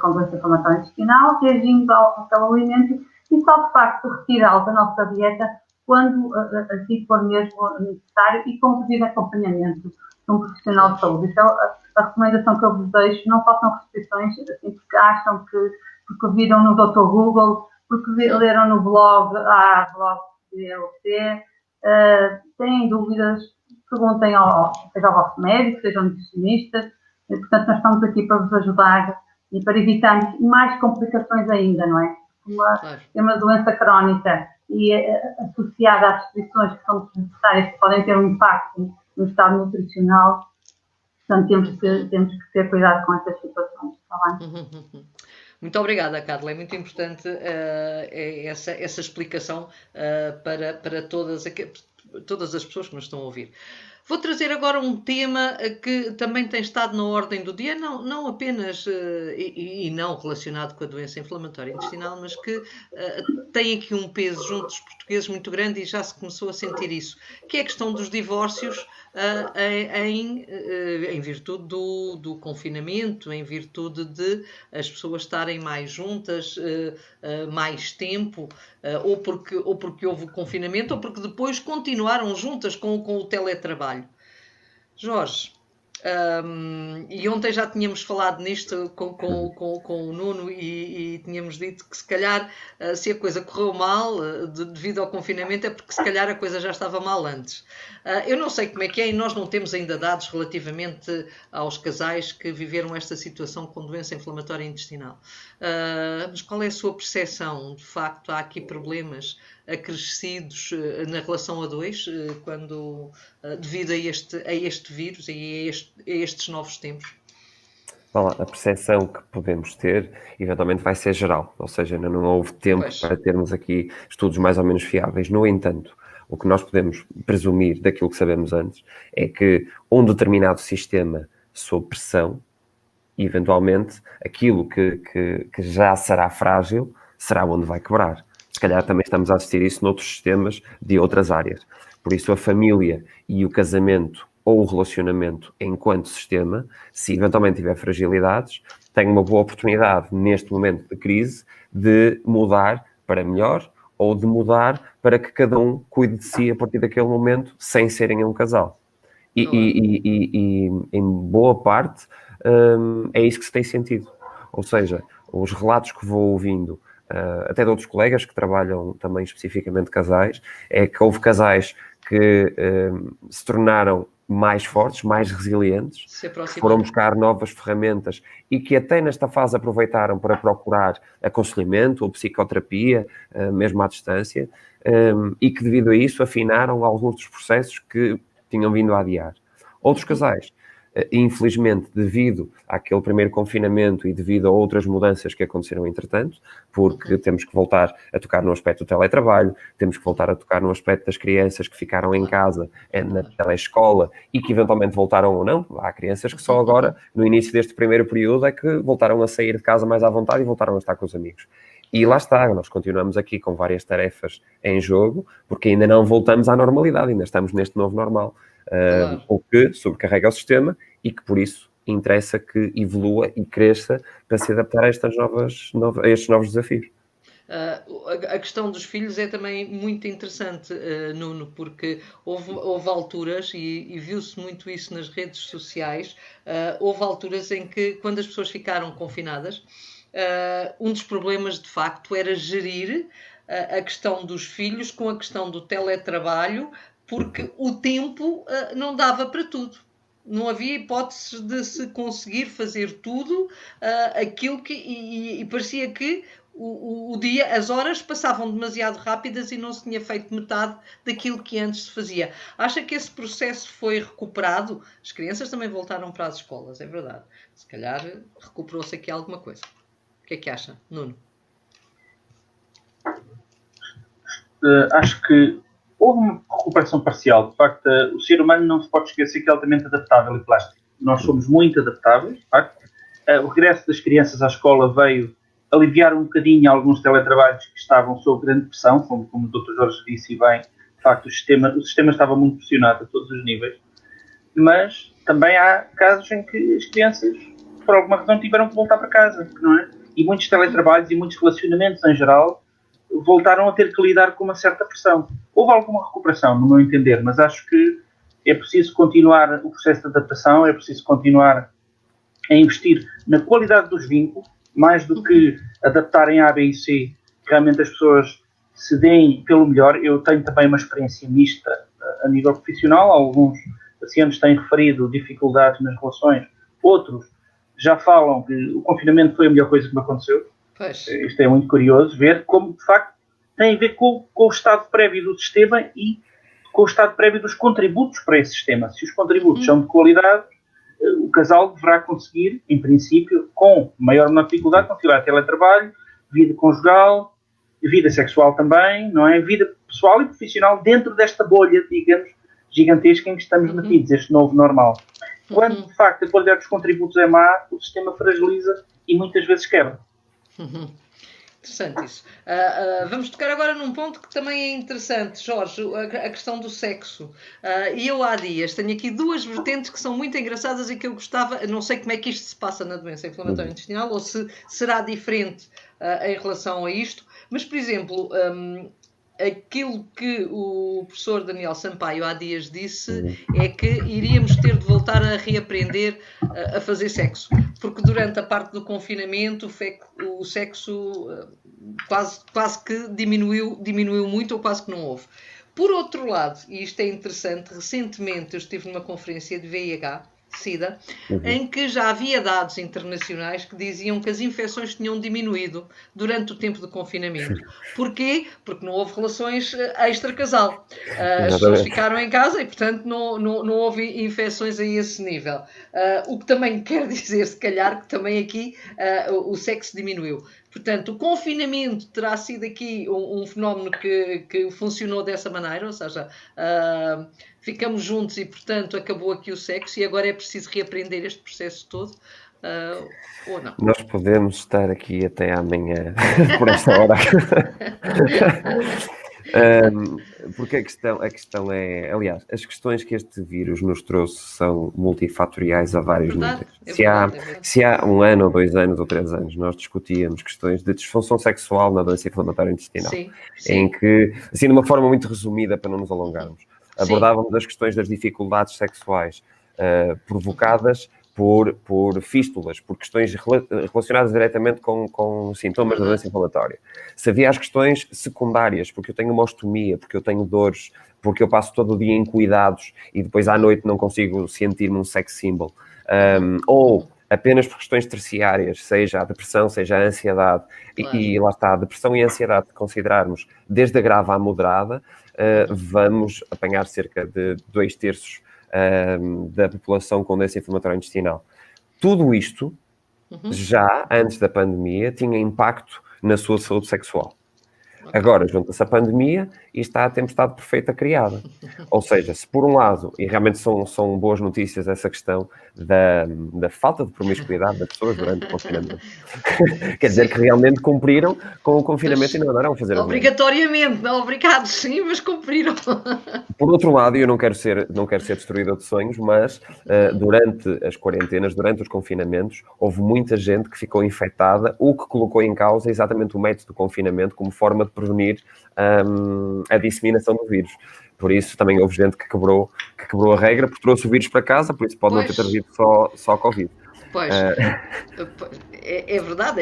com doença inflamatória intestinal, reagimos ao alimento e só, de facto, retirá-lo da nossa dieta quando assim for mesmo necessário e com devido acompanhamento de um profissional de saúde. Isso é a recomendação que eu vos deixo. Não façam restrições assim, porque acham porque viram no Dr. Google, porque leram no blog blog de ELC, têm dúvidas, perguntem seja ao vosso médico, sejam nutricionistas. Portanto, nós estamos aqui para vos ajudar e para evitarmos mais complicações ainda, não é? É uma doença crónica e associada às restrições que são necessárias, que podem ter um impacto no estado nutricional. Portanto, temos que ter cuidado com essas situações. Está bem? Muito obrigada, Carla. É muito importante essa explicação para todas as pessoas que nos estão a ouvir. Vou trazer agora um tema que também tem estado na ordem do dia, não apenas e não relacionado com a doença inflamatória intestinal, mas que tem aqui um peso junto dos portugueses muito grande e já se começou a sentir isso, que é a questão dos divórcios em virtude do confinamento, em virtude de as pessoas estarem mais juntas, mais tempo, ou porque houve confinamento, ou porque depois continuaram juntas com o teletrabalho. Jorge, e ontem já tínhamos falado nisto com o Nuno e tínhamos dito que se calhar se a coisa correu mal devido ao confinamento é porque se calhar a coisa já estava mal antes. Eu não sei como é que é e nós não temos ainda dados relativamente aos casais que viveram esta situação com doença inflamatória intestinal. Mas qual é a sua percepção? De facto, há aqui problemas acrescidos na relação a dois, devido a este vírus e a estes novos tempos? A percepção que podemos ter, eventualmente, vai ser geral, ou seja, ainda não houve tempo para termos aqui estudos mais ou menos fiáveis. No entanto, o que nós podemos presumir daquilo que sabemos antes é que um determinado sistema sob pressão, eventualmente, aquilo que já será frágil, será onde vai quebrar. Se calhar também estamos a assistir isso noutros sistemas de outras áreas. Por isso, a família e o casamento ou o relacionamento enquanto sistema, se eventualmente tiver fragilidades, tem uma boa oportunidade, neste momento de crise, de mudar para melhor ou de mudar para que cada um cuide de si a partir daquele momento, sem serem um casal. E em boa parte, é isso que se tem sentido. Ou seja, os relatos que vou ouvindo, até de outros colegas que trabalham também especificamente casais, é que houve casais que se tornaram mais fortes, mais resilientes, que foram buscar novas ferramentas e que até nesta fase aproveitaram para procurar aconselhamento ou psicoterapia, mesmo à distância, e que devido a isso afinaram alguns dos processos que tinham vindo a adiar. Outros casais, infelizmente, devido àquele primeiro confinamento e devido a outras mudanças que aconteceram entretanto, porque temos que voltar a tocar no aspecto do teletrabalho, temos que voltar a tocar no aspecto das crianças que ficaram em casa, na telescola, e que eventualmente voltaram ou não. Há crianças que só agora, no início deste primeiro período, é que voltaram a sair de casa mais à vontade e voltaram a estar com os amigos. E lá está, nós continuamos aqui com várias tarefas em jogo, porque ainda não voltamos à normalidade, ainda estamos neste novo normal. O que sobrecarrega o sistema e que, por isso, interessa que evolua e cresça para se adaptar a estes novos desafios. A questão dos filhos é também muito interessante, Nuno, porque houve alturas, e viu-se muito isso nas redes sociais, houve alturas em que, quando as pessoas ficaram confinadas, um dos problemas de facto era gerir a questão dos filhos com a questão do teletrabalho, porque o tempo não dava para tudo. Não havia hipótese de se conseguir fazer tudo aquilo que. E parecia que o dia, as horas passavam demasiado rápidas e não se tinha feito metade daquilo que antes se fazia. Acha que esse processo foi recuperado? As crianças também voltaram para as escolas, é verdade. Se calhar recuperou-se aqui alguma coisa. O que é que acha, Nuno? Acho que houve uma recuperação parcial. De facto, o ser humano não se pode esquecer que é altamente adaptável e plástico. Nós somos muito adaptáveis, de facto. O regresso das crianças à escola veio aliviar um bocadinho alguns teletrabalhos que estavam sob grande pressão, como o Dr. Jorge disse bem. De facto, o sistema estava muito pressionado a todos os níveis. Mas também há casos em que as crianças, por alguma razão, tiveram que voltar para casa, não é? E muitos teletrabalhos e muitos relacionamentos em geral voltaram a ter que lidar com uma certa pressão. Houve alguma recuperação, no meu entender, mas acho que é preciso continuar o processo de adaptação, é preciso continuar a investir na qualidade dos vínculos, mais do que adaptarem A, B e C, que realmente as pessoas se deem pelo melhor. Eu tenho também uma experiência mista a nível profissional, alguns pacientes têm referido dificuldades nas relações, outros já falam que o confinamento foi a melhor coisa que me aconteceu. Pois. Isto é muito curioso, ver como, de facto, tem a ver com o estado prévio do sistema e com o estado prévio dos contributos para esse sistema. Se os contributos são de qualidade, o casal deverá conseguir, em princípio, com maior ou menor dificuldade, conciliar teletrabalho, vida conjugal, vida sexual também, não é? Vida pessoal e profissional dentro desta bolha, digamos, gigantesca em que estamos metidos, este novo normal. Quando, de facto, a qualidade dos contributos é má, o sistema fragiliza e muitas vezes quebra. Interessante isso. Vamos tocar agora num ponto que também é interessante, Jorge, a questão do sexo. E eu há dias tenho aqui duas vertentes que são muito engraçadas e que eu gostava, não sei como é que isto se passa na doença inflamatória intestinal ou se será diferente em relação a isto, mas, por exemplo, aquilo que o professor Daniel Sampaio há dias disse é que iríamos ter de voltar a reaprender a fazer sexo, porque durante a parte do confinamento o sexo quase que diminuiu muito ou quase que não houve. Por outro lado, e isto é interessante, recentemente eu estive numa conferência de VIH-Sida, em que já havia dados internacionais que diziam que as infecções tinham diminuído durante o tempo de confinamento. Porquê? Porque não houve relações extra-casal. As pessoas ficaram em casa e, portanto, não houve infecções a esse nível. O que também quer dizer, se calhar, que também aqui o sexo diminuiu. Portanto, o confinamento terá sido aqui um fenómeno que funcionou dessa maneira, ou seja, ficamos juntos e, portanto, acabou aqui o sexo e agora é preciso reaprender este processo todo, ou não? Nós podemos estar aqui até amanhã, por esta hora. Porque a questão é, aliás, as questões que este vírus nos trouxe são multifatoriais a vários níveis. Se há 1 ano, ou 2 anos, ou 3 anos, nós discutíamos questões de disfunção sexual na doença inflamatória intestinal, sim. Em que, assim, de uma forma muito resumida, para não nos alongarmos, abordávamos as questões das dificuldades sexuais provocadas por fístulas, por questões relacionadas diretamente com sintomas da doença inflamatória. Se havia as questões secundárias, porque eu tenho uma ostomia, porque eu tenho dores, porque eu passo todo o dia em cuidados e depois à noite não consigo sentir-me um sex symbol, ou apenas por questões terciárias, seja a depressão, seja a ansiedade, claro. E lá está, a depressão e a ansiedade, se considerarmos desde a grave à moderada, vamos apanhar cerca de 2/3 da população com doença inflamatória intestinal. Tudo isto, já antes da pandemia, tinha impacto na sua saúde sexual. Agora, junta-se a pandemia e está a tempestade perfeita criada. Ou seja, se por um lado, e realmente são boas notícias essa questão da falta de promiscuidade das pessoas durante o confinamento. Quer dizer que realmente cumpriram com o confinamento e não andaram a fazer as obrigatoriamente, não obrigado, sim, mas cumpriram. Por outro lado, eu não quero ser destruída de sonhos, mas durante as quarentenas, durante os confinamentos, houve muita gente que ficou infectada, o que colocou em causa exatamente o método do confinamento como forma de prevenir a disseminação do vírus. Por isso também houve gente que quebrou a regra, porque trouxe o vírus para casa, por isso pode não ter trazido só Covid. Pois, é verdade.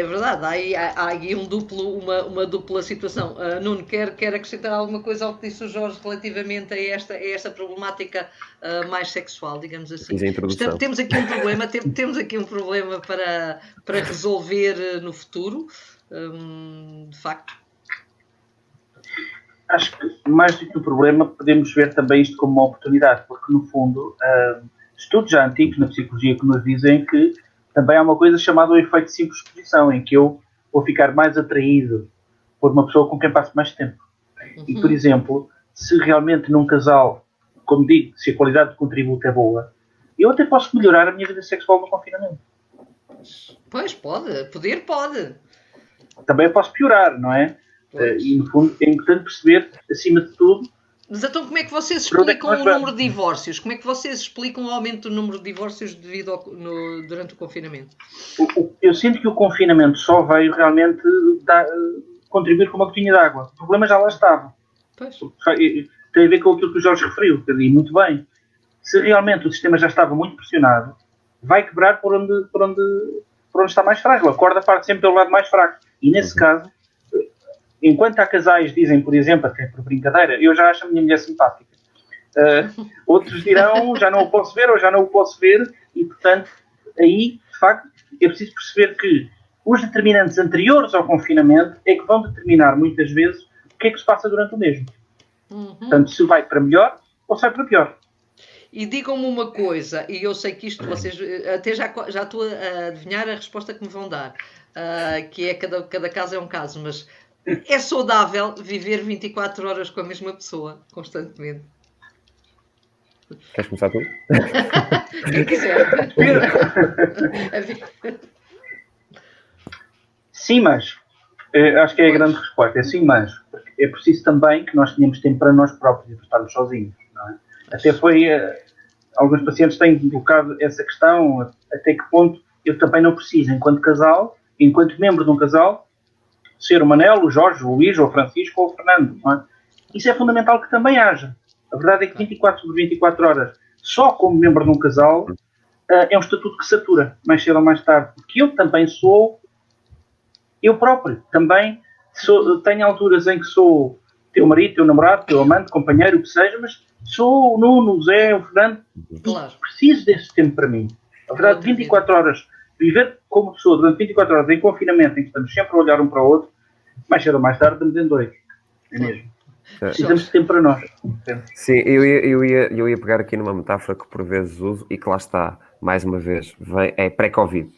Há aí uma dupla situação. Nuno, quer acrescentar alguma coisa ao que disse o Jorge relativamente a esta problemática mais sexual, digamos assim? Temos aqui um problema para resolver no futuro, de facto. Acho que mais do que um problema, podemos ver também isto como uma oportunidade, porque no fundo, estudos já antigos na psicologia que nos dizem que também há uma coisa chamada o efeito de simples exposição, em que eu vou ficar mais atraído por uma pessoa com quem passo mais tempo. E, por exemplo, se realmente num casal, como digo, se a qualidade de contributo é boa, eu até posso melhorar a minha vida sexual no confinamento. Pois, pode. Também posso piorar, não é? E, no fundo, é importante perceber, acima de tudo... Mas então como é que vocês explicam o número de divórcios? Como é que vocês explicam o aumento do número de divórcios durante o confinamento? Eu sinto que o confinamento só veio realmente contribuir com uma gotinha de água. O problema já lá estava. Pois. Tem a ver com aquilo que o Jorge referiu, e muito bem. Se realmente o sistema já estava muito pressionado, vai quebrar por onde está mais frágil. A corda parte sempre pelo lado mais fraco. E nesse caso... Enquanto há casais dizem, por exemplo, até por brincadeira, eu já acho a minha mulher simpática. Outros dirão, já não o posso ver ou já não o posso ver, e portanto, aí, de facto, é preciso perceber que os determinantes anteriores ao confinamento é que vão determinar muitas vezes o que é que se passa durante o mesmo. Portanto, se vai para melhor ou se vai para pior. E digam-me uma coisa, e eu sei que isto vocês até já estou a adivinhar a resposta que me vão dar, que é cada caso é um caso, mas é saudável viver 24 horas com a mesma pessoa, constantemente? Queres começar tu? Quem quiser. Sim, mas acho que é a grande resposta. É sim, mas é preciso também que nós tenhamos tempo para nós próprios e para estarmos sozinhos. Não é? Até foi... alguns pacientes têm colocado essa questão, até que ponto eu também não preciso, enquanto casal, enquanto membro de um casal, ser o Manel, o Jorge, o Luís, ou o Francisco ou o Fernando. Não é? Isso é fundamental que também haja. A verdade é que 24 sobre 24 horas, só como membro de um casal, é um estatuto que satura, mais cedo ou mais tarde. Porque eu também sou eu próprio. Também tenho alturas em que sou teu marido, teu namorado, teu amante, companheiro, o que seja, mas sou o Nuno, o Zé, o Fernando. Claro. Preciso desse tempo para mim. A verdade, 24 horas, viver como pessoa durante 24 horas em confinamento, em que estamos sempre a olhar um para o outro, mais cedo ou mais tarde, estamos em dois. É mesmo. Precisamos de tempo para nós. Sim, eu ia pegar aqui numa metáfora que por vezes uso e que lá está, mais uma vez, é pré-Covid.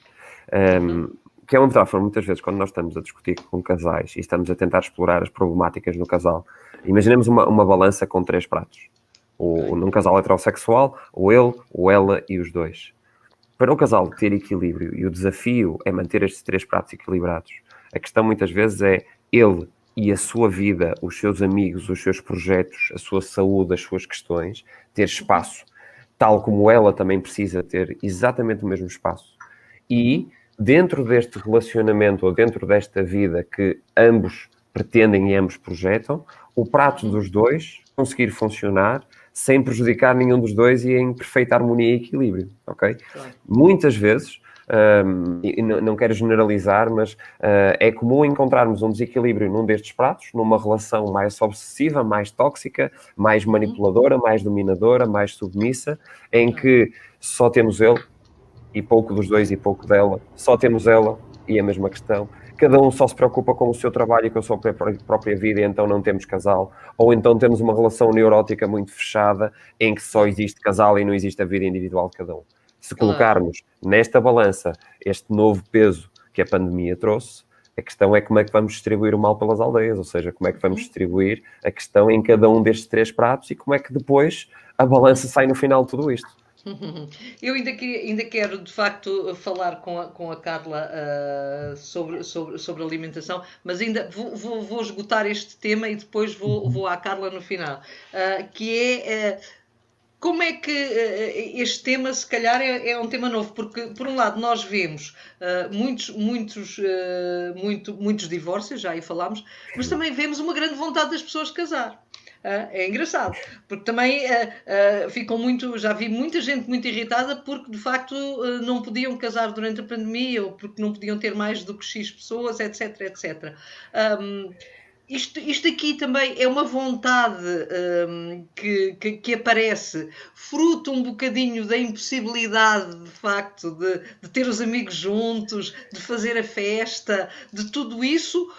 Que é uma metáfora, muitas vezes, quando nós estamos a discutir com casais e estamos a tentar explorar as problemáticas no casal, imaginemos uma balança com 3 pratos. Num casal heterossexual, o ele, o ela e os dois. Para o casal ter equilíbrio, e o desafio é manter estes 3 pratos equilibrados, a questão muitas vezes é ele e a sua vida, os seus amigos, os seus projetos, a sua saúde, as suas questões, ter espaço, tal como ela também precisa ter exatamente o mesmo espaço. E dentro deste relacionamento ou dentro desta vida que ambos pretendem e ambos projetam, o prato dos dois conseguir funcionar sem prejudicar nenhum dos dois e em perfeita harmonia e equilíbrio, ok? Claro. Muitas vezes, não quero generalizar, mas é comum encontrarmos um desequilíbrio num destes pratos, numa relação mais obsessiva, mais tóxica, mais manipuladora, mais dominadora, mais submissa, em que só temos ele e pouco dos dois e pouco dela, só temos ela e a mesma questão. Cada um só se preocupa com o seu trabalho e com a sua própria vida e então não temos casal. Ou então temos uma relação neurótica muito fechada em que só existe casal e não existe a vida individual de cada um. Se colocarmos nesta balança este novo peso que a pandemia trouxe, A questão é como é que vamos distribuir o mal pelas aldeias, ou seja, como é que vamos distribuir a questão em cada um destes 3 pratos e como é que depois a balança sai no final de tudo isto. Eu ainda quero, de facto, falar com a Carla sobre alimentação, mas ainda vou esgotar este tema e depois vou à Carla no final, que é... Como é que este tema, se calhar, é um tema novo? Porque, por um lado, nós vemos muitos divórcios, já aí falámos, mas também vemos uma grande vontade das pessoas de casar. É engraçado, porque também já vi muita gente muito irritada porque, de facto, não podiam casar durante a pandemia ou porque não podiam ter mais do que X pessoas, etc, etc. Isto aqui também é uma vontade que aparece fruto um bocadinho da impossibilidade, de facto, de ter os amigos juntos, de fazer a festa, de tudo isso,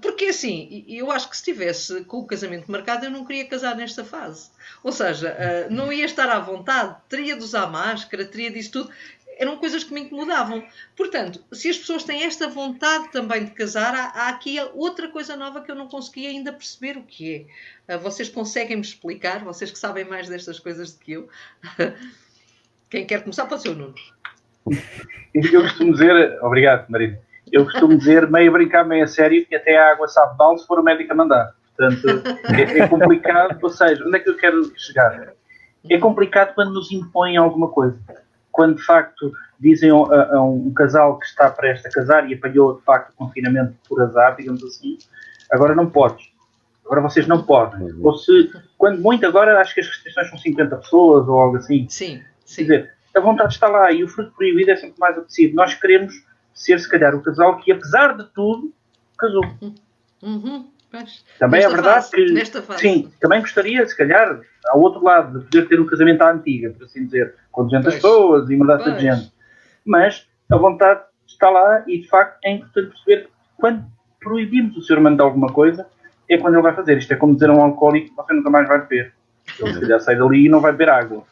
porque assim, eu acho que se estivesse com o casamento marcado, eu não queria casar nesta fase. Ou seja, não ia estar à vontade, teria de usar máscara, teria disso tudo. Eram coisas que me incomodavam. Portanto, se as pessoas têm esta vontade também de casar, há aqui outra coisa nova que eu não consegui ainda perceber o que é. Vocês conseguem-me explicar? Vocês que sabem mais destas coisas do que eu. Quem quer começar pode ser o Nuno. Eu costumo dizer... Obrigado, Marina. Eu costumo dizer, meio a brincar, meio a sério, que até a água sabe mal se for o médico a mandar. Portanto, é complicado. Ou seja, onde é que eu quero chegar? É complicado quando nos impõem alguma coisa. Quando, de facto, dizem a um casal que está prestes a casar e apanhou, de facto, o confinamento por azar, digamos assim, agora não podes. Agora vocês não podem. Ou se, quando muito agora, acho que as restrições são 50 pessoas ou algo assim. Sim. Quer dizer, a vontade está lá e o fruto proibido é sempre mais apetecido. Nós queremos ser, se calhar, o casal que, apesar de tudo, casou. Também é verdade que, sim, também gostaria, se calhar, ao outro lado, de poder ter um casamento à antiga, por assim dizer, com 200 pessoas e uma data de gente. Mas a vontade está lá e, de facto, é importante perceber que quando proibimos o ser humano de alguma coisa, é quando ele vai fazer. Isto é como dizer a um alcoólico, você nunca mais vai beber. Ele, se calhar, sai dali e não vai beber água.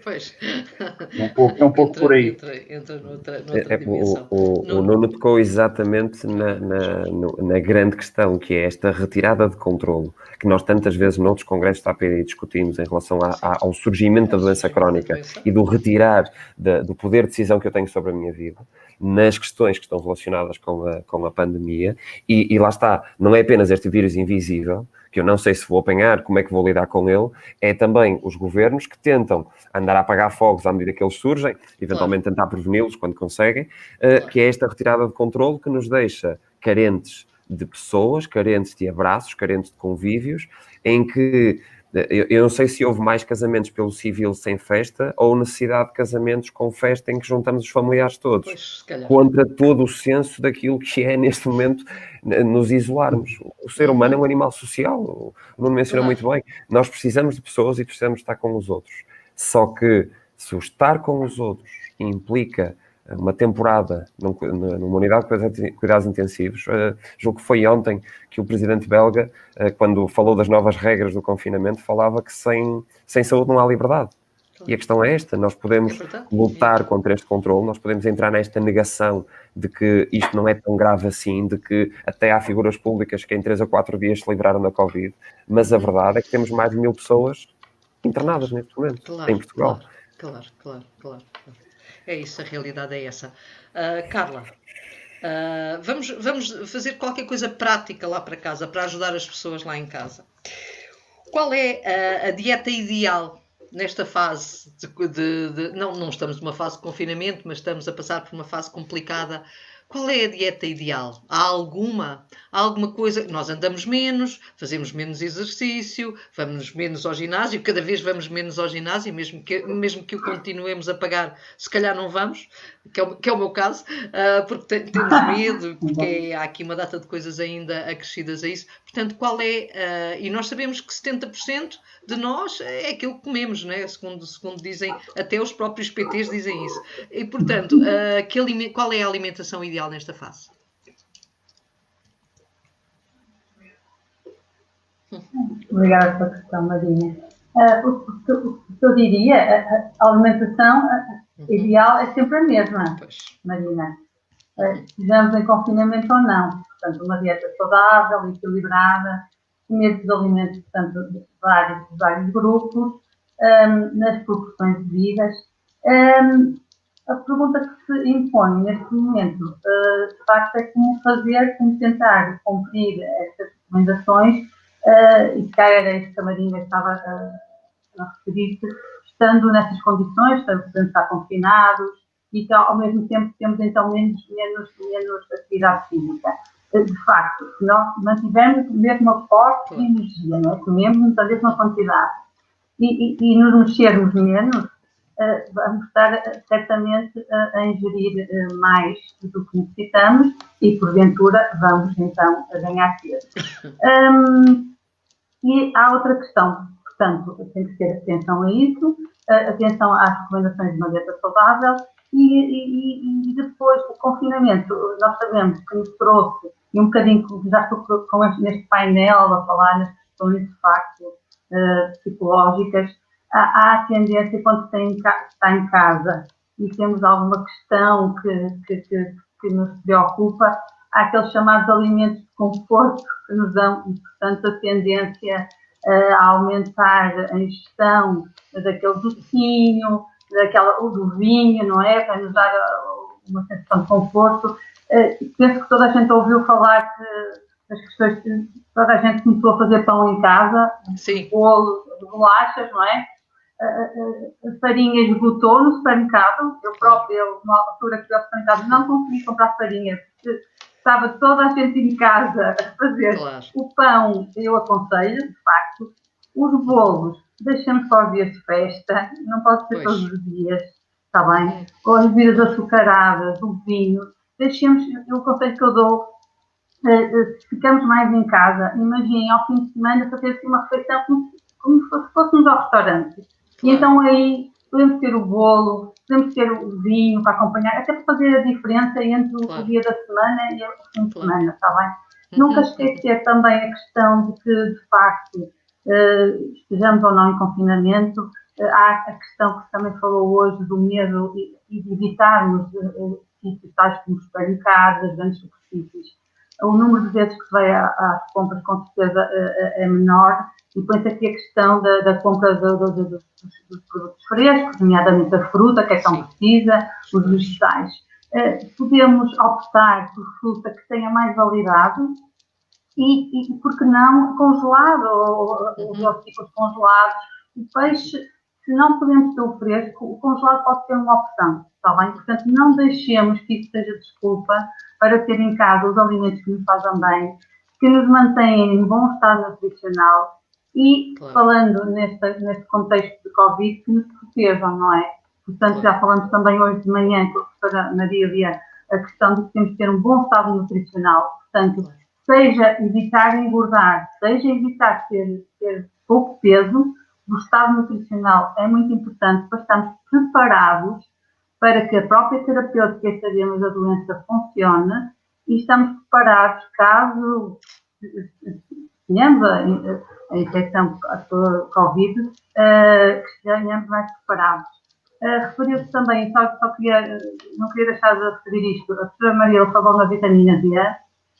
Pois. É um pouco por aí. Entra noutra dimensão. O Nuno tocou exatamente na grande questão, que é esta retirada de controle, que nós tantas vezes noutros congressos da APDI discutimos em relação ao surgimento da doença crónica e do retirar do poder de decisão que eu tenho sobre a minha vida, nas questões que estão relacionadas com a pandemia, e lá está, não é apenas este vírus invisível, que eu não sei se vou apanhar, como é que vou lidar com ele, é também os governos que tentam andar a apagar fogos à medida que eles surgem, eventualmente tentar preveni-los quando conseguem, que é esta retirada de controle que nos deixa carentes de pessoas, carentes de abraços, carentes de convívios, em que eu não sei se houve mais casamentos pelo civil sem festa ou necessidade de casamentos com festa em que juntamos os familiares todos, contra todo o senso daquilo que é neste momento nos isolarmos. O ser humano é um animal social, o Nuno mencionou muito bem, nós precisamos de pessoas e precisamos de estar com os outros, só que se o estar com os outros implica uma temporada numa unidade de cuidados intensivos. Julgo que foi ontem que o presidente belga, quando falou das novas regras do confinamento, falava que sem saúde não há liberdade. E a questão é esta, nós podemos lutar contra este controle, nós podemos entrar nesta negação de que isto não é tão grave assim, de que até há figuras públicas que em 3 ou 4 dias se livraram da Covid, mas a verdade é que temos mais de 1000 pessoas internadas neste momento, em Portugal. Claro. É isso, a realidade é essa. Carla, vamos fazer qualquer coisa prática lá para casa, para ajudar as pessoas lá em casa. Qual é a dieta ideal nesta fase não estamos numa fase de confinamento, mas estamos a passar por uma fase complicada? Qual é a dieta ideal? Há alguma coisa? Nós andamos menos, fazemos menos exercício, vamos menos ao ginásio, cada vez vamos menos ao ginásio, mesmo que o continuemos a pagar, se calhar não vamos, que é o meu caso, porque temos medo, porque há aqui uma data de coisas ainda acrescidas a isso. Portanto, qual é... e nós sabemos que 70% de nós é aquilo que comemos, não é? Segundo dizem, até os próprios PTs dizem isso. E, portanto, qual é a alimentação ideal nesta fase? Obrigada pela questão, Marinha. O que eu diria, a alimentação ideal é sempre a mesma, Marina. estejamos em confinamento ou não. Portanto, uma dieta saudável, equilibrada, comer dos alimentos, portanto, de vários grupos, nas proporções devidas. A pergunta que se impõe neste momento, de facto, é como tentar cumprir estas recomendações, e se calhar era isso que a Marina estava a referir-se, estando nessas condições, podemos estar confinados e que ao mesmo tempo temos então menos atividade física. De facto, se nós mantivermos o mesmo aporte de energia, não é? Comemos a mesma quantidade e nos mexermos menos, vamos estar certamente a ingerir mais do que necessitamos e, porventura, vamos então a ganhar peso. E há outra questão, portanto, tem que ter atenção a isso, atenção às recomendações de uma dieta saudável e depois o confinamento, nós sabemos que nos trouxe, e um bocadinho, já estou neste painel a falar nas questões de facto psicológicas, há a tendência quando está em casa e temos alguma questão que nos preocupa, há aqueles chamados alimentos de conforto que nos dão, e, portanto, a tendência a aumentar a ingestão daquele docinho, do vinho, não é? Para nos dar uma sensação de conforto. Penso que toda a gente ouviu falar das questões que toda a gente começou a fazer pão em casa, bolo, bolachas, não é? A farinha esgotou no supermercado. Eu própria, numa altura que fui ao supermercado, não consegui comprar farinha, porque estava toda a gente em casa a fazer o pão. Eu aconselho, de facto, os bolos, deixamos para os dias de festa, não pode ser todos os dias, está bem? Ou as bebidas açucaradas, o vinho, deixemos, o conselho que eu dou, ficamos mais em casa. Imaginem, ao fim de semana, fazer uma refeição como se fôssemos ao restaurante. E então aí podemos ter o bolo, podemos ter o vinho para acompanhar, até para fazer a diferença entre o dia da semana e o fim de semana, está bem? Nunca esquecer também a questão de que, de facto, estejamos ou não em confinamento. Há a questão que também falou hoje do medo e de evitarmos sítios tais como supermercados, as grandes superfícies. O número de vezes que se vai às compras com certeza é menor, e põe-se aqui a questão da compra dos produtos frescos, nomeadamente a fruta, que é tão precisa, os vegetais. Podemos optar por fruta que tenha mais validade e por que não, congelado, ou artigos congelados. O peixe, se não podemos ter o fresco, o congelado pode ser uma opção, está bem? Portanto, não deixemos que isso seja desculpa para ter em casa os alimentos que nos fazem bem, que nos mantêm em bom estado nutricional e, falando neste contexto de Covid, que nos protejam, não é? Portanto, já falamos também hoje de manhã com a professora Maria Via a questão de que temos que ter um bom estado nutricional. Portanto, seja evitar engordar, seja evitar ter pouco peso, o estado nutricional é muito importante para estarmos preparados para que a própria terapêutica e sabemos da doença funcione e estamos preparados caso tenhamos a infecção pela Covid, que estejamos mais preparados. Referiu-se também, não queria deixar de referir isto, a professora Maria falou na vitamina D.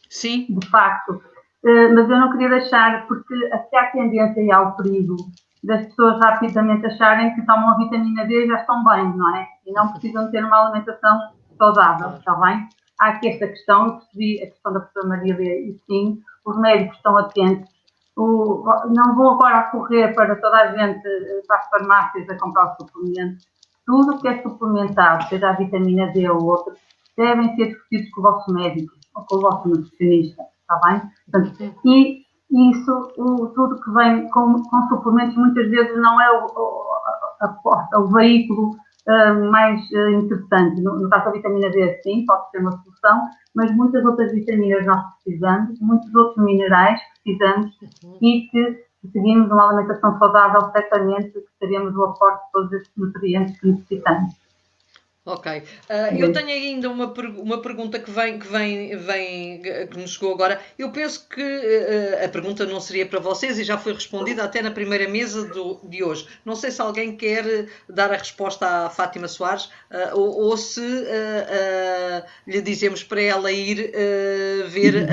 Sim. De facto, mas eu não queria deixar, porque aqui há tendência e há o perigo das pessoas rapidamente acharem que tomam a vitamina D e já estão bem, não é? E não precisam ter uma alimentação saudável, está bem? Há aqui esta questão, eu percebi a questão da professora Maria D, e sim, os médicos estão atentos, não vão agora correr para toda a gente, para as farmácias a comprar o suplemento. Tudo que é suplementado, seja a vitamina D ou outra, devem ser discutidos com o vosso médico ou com o vosso nutricionista, está bem? Portanto, e isso, tudo que vem com suplementos, muitas vezes não é o veículo mais interessante. No caso da vitamina D, sim, pode ser uma solução, mas muitas outras vitaminas nós precisamos, muitos outros minerais precisamos, e que seguimos uma alimentação saudável, certamente que teremos o aporte de todos estes nutrientes que necessitamos. Ok. Eu tenho ainda uma pergunta que nos chegou agora. Eu penso que a pergunta não seria para vocês e já foi respondida até na primeira mesa de hoje. Não sei se alguém quer dar a resposta à Fátima Soares ou se lhe dizemos para ela ir ver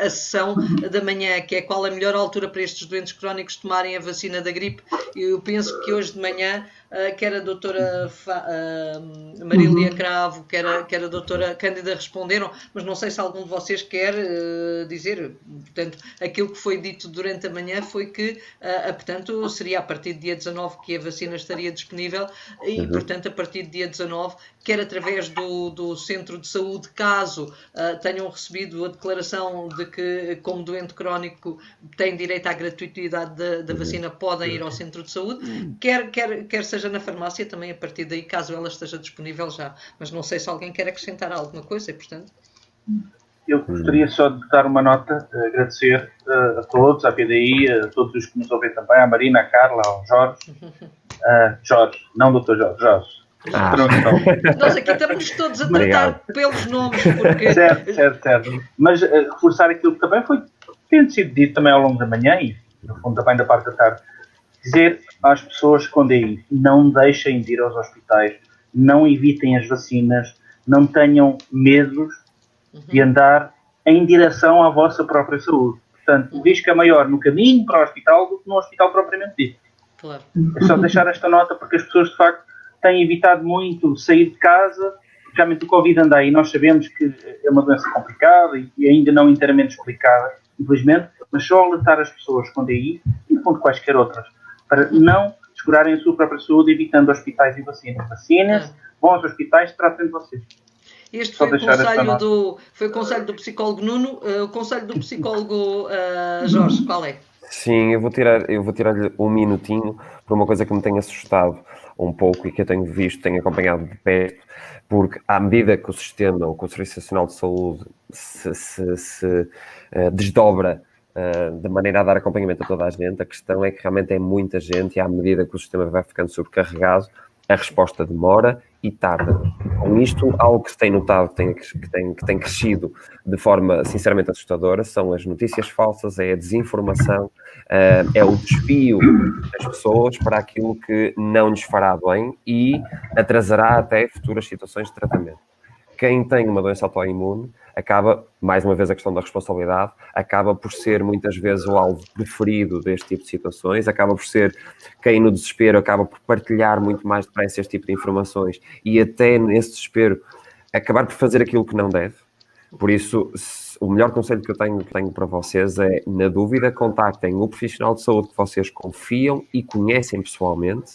a sessão da manhã, que é qual a melhor altura para estes doentes crónicos tomarem a vacina da gripe. Eu penso que hoje de manhã quer a doutora Marília Cravo, quer a doutora Cândida responderam, mas não sei se algum de vocês quer dizer. Portanto, aquilo que foi dito durante a manhã foi que, portanto, seria a partir do dia 19 que a vacina estaria disponível e, portanto, a partir do dia 19, quer através do centro de saúde, caso tenham recebido a declaração de que, como doente crónico, têm direito à gratuitidade da vacina, podem ir ao centro de saúde, quer seja na farmácia também a partir daí, caso ela esteja disponível já. Mas não sei se alguém quer acrescentar alguma coisa, e, portanto... Eu gostaria só de dar uma nota, agradecer a todos, à PDI, a todos os que nos ouvem também, à Marina, à Carla, ao Jorge. Jorge, não Dr. Jorge. Nós aqui estamos todos a tratar pelos nomes, porque... Certo. Mas reforçar aquilo que também tem sido dito também ao longo da manhã e, no fundo, também da parte da tarde, dizer às pessoas que quando aí não deixem de ir aos hospitais, não evitem as vacinas, não tenham medos de andar em direção à vossa própria saúde. Portanto, o risco é maior no caminho para o hospital do que no hospital propriamente dito. Claro. É só deixar esta nota porque as pessoas, de facto, têm evitado muito sair de casa. Realmente o Covid anda aí. Nós sabemos que é uma doença complicada e ainda não inteiramente explicada, infelizmente, mas só alertar as pessoas quando aí, e no fundo quaisquer outras, para não descurarem a sua própria saúde, evitando hospitais e vacinas. Vacinem-se, vão aos hospitais, tratem de vocês. Este foi o conselho do psicólogo Nuno. O conselho do psicólogo Jorge, qual é? Sim, eu vou tirar-lhe um minutinho para uma coisa que me tem assustado um pouco e que eu tenho visto, tenho acompanhado de perto, porque à medida que o sistema, o Serviço Nacional de Saúde se desdobra de maneira a dar acompanhamento a toda a gente, a questão é que realmente é muita gente e à medida que o sistema vai ficando sobrecarregado, a resposta demora e tarda. Com isto, algo que se tem notado que tem crescido de forma sinceramente assustadora são as notícias falsas, é a desinformação, é o desvio das pessoas para aquilo que não lhes fará bem e atrasará até futuras situações de tratamento. Quem tem uma doença autoimune acaba, mais uma vez a questão da responsabilidade, acaba por ser muitas vezes o alvo preferido deste tipo de situações, acaba por ser quem no desespero acaba por partilhar muito mais depressa este tipo de informações e até nesse desespero acabar por fazer aquilo que não deve. Por isso, o melhor conselho que eu tenho para vocês é, na dúvida, contactem o profissional de saúde que vocês confiam e conhecem pessoalmente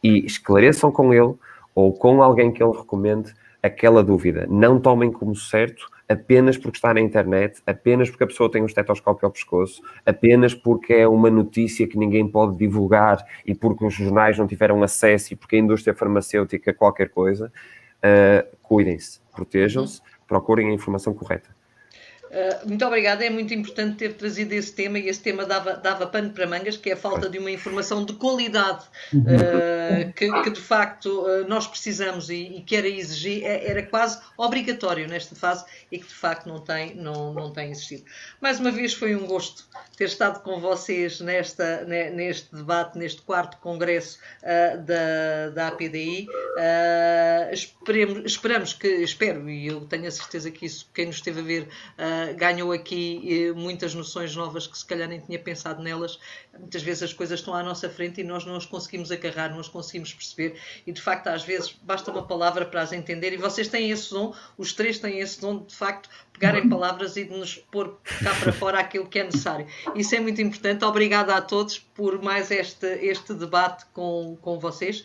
e esclareçam com ele ou com alguém que ele recomende aquela dúvida. Não tomem como certo apenas porque está na internet, apenas porque a pessoa tem um estetoscópio ao pescoço, apenas porque é uma notícia que ninguém pode divulgar e porque os jornais não tiveram acesso e porque a indústria farmacêutica qualquer coisa. Cuidem-se, protejam-se, procurem a informação correta. Muito obrigada, é muito importante ter trazido esse tema e esse tema dava pano para mangas, que é a falta de uma informação de qualidade que de facto nós precisamos e que era exigir, era quase obrigatório nesta fase e que de facto não tem existido. Mais uma vez foi um gosto ter estado com vocês neste debate, neste 4º congresso da APDI. Espero, e eu tenho a certeza que isso, quem nos esteve a ver, ganhou aqui muitas noções novas que se calhar nem tinha pensado nelas. Muitas vezes as coisas estão à nossa frente e nós não as conseguimos agarrar, não as conseguimos perceber e de facto às vezes basta uma palavra para as entender e vocês têm esse dom, os três têm esse dom de facto pegarem palavras e de nos pôr cá para fora aquilo que é necessário. Isso é muito importante. Obrigada a todos por mais este debate com vocês.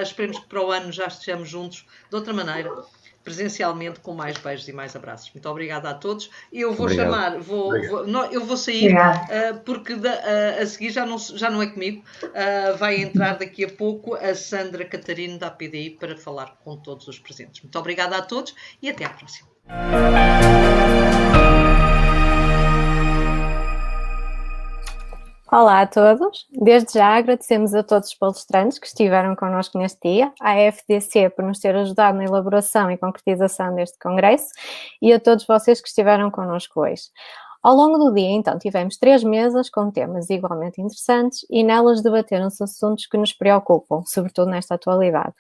Esperemos que para o ano já estejamos juntos de outra maneira, presencialmente, com mais beijos e mais abraços. Muito obrigada a todos. Eu vou eu vou sair, porque a seguir já não é comigo, vai entrar daqui a pouco a Sandra Catarino da APDI para falar com todos os presentes. Muito obrigada a todos e até à próxima. Olá a todos. Desde já agradecemos a todos os palestrantes que estiveram connosco neste dia, à FDC por nos ter ajudado na elaboração e concretização deste congresso e a todos vocês que estiveram connosco hoje. Ao longo do dia, então, tivemos 3 mesas com temas igualmente interessantes e nelas debateram-se assuntos que nos preocupam, sobretudo nesta atualidade,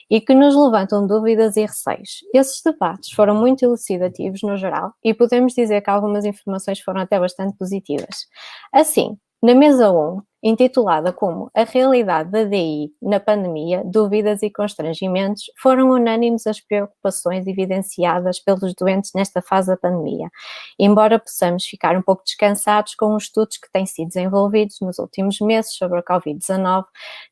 e que nos levantam dúvidas e receios. Esses debates foram muito elucidativos no geral e podemos dizer que algumas informações foram até bastante positivas. Assim, na mesa 1, intitulada como A Realidade da DI na Pandemia, Dúvidas e Constrangimentos, foram unânimes as preocupações evidenciadas pelos doentes nesta fase da pandemia, embora possamos ficar um pouco descansados com os estudos que têm sido desenvolvidos nos últimos meses sobre a Covid-19,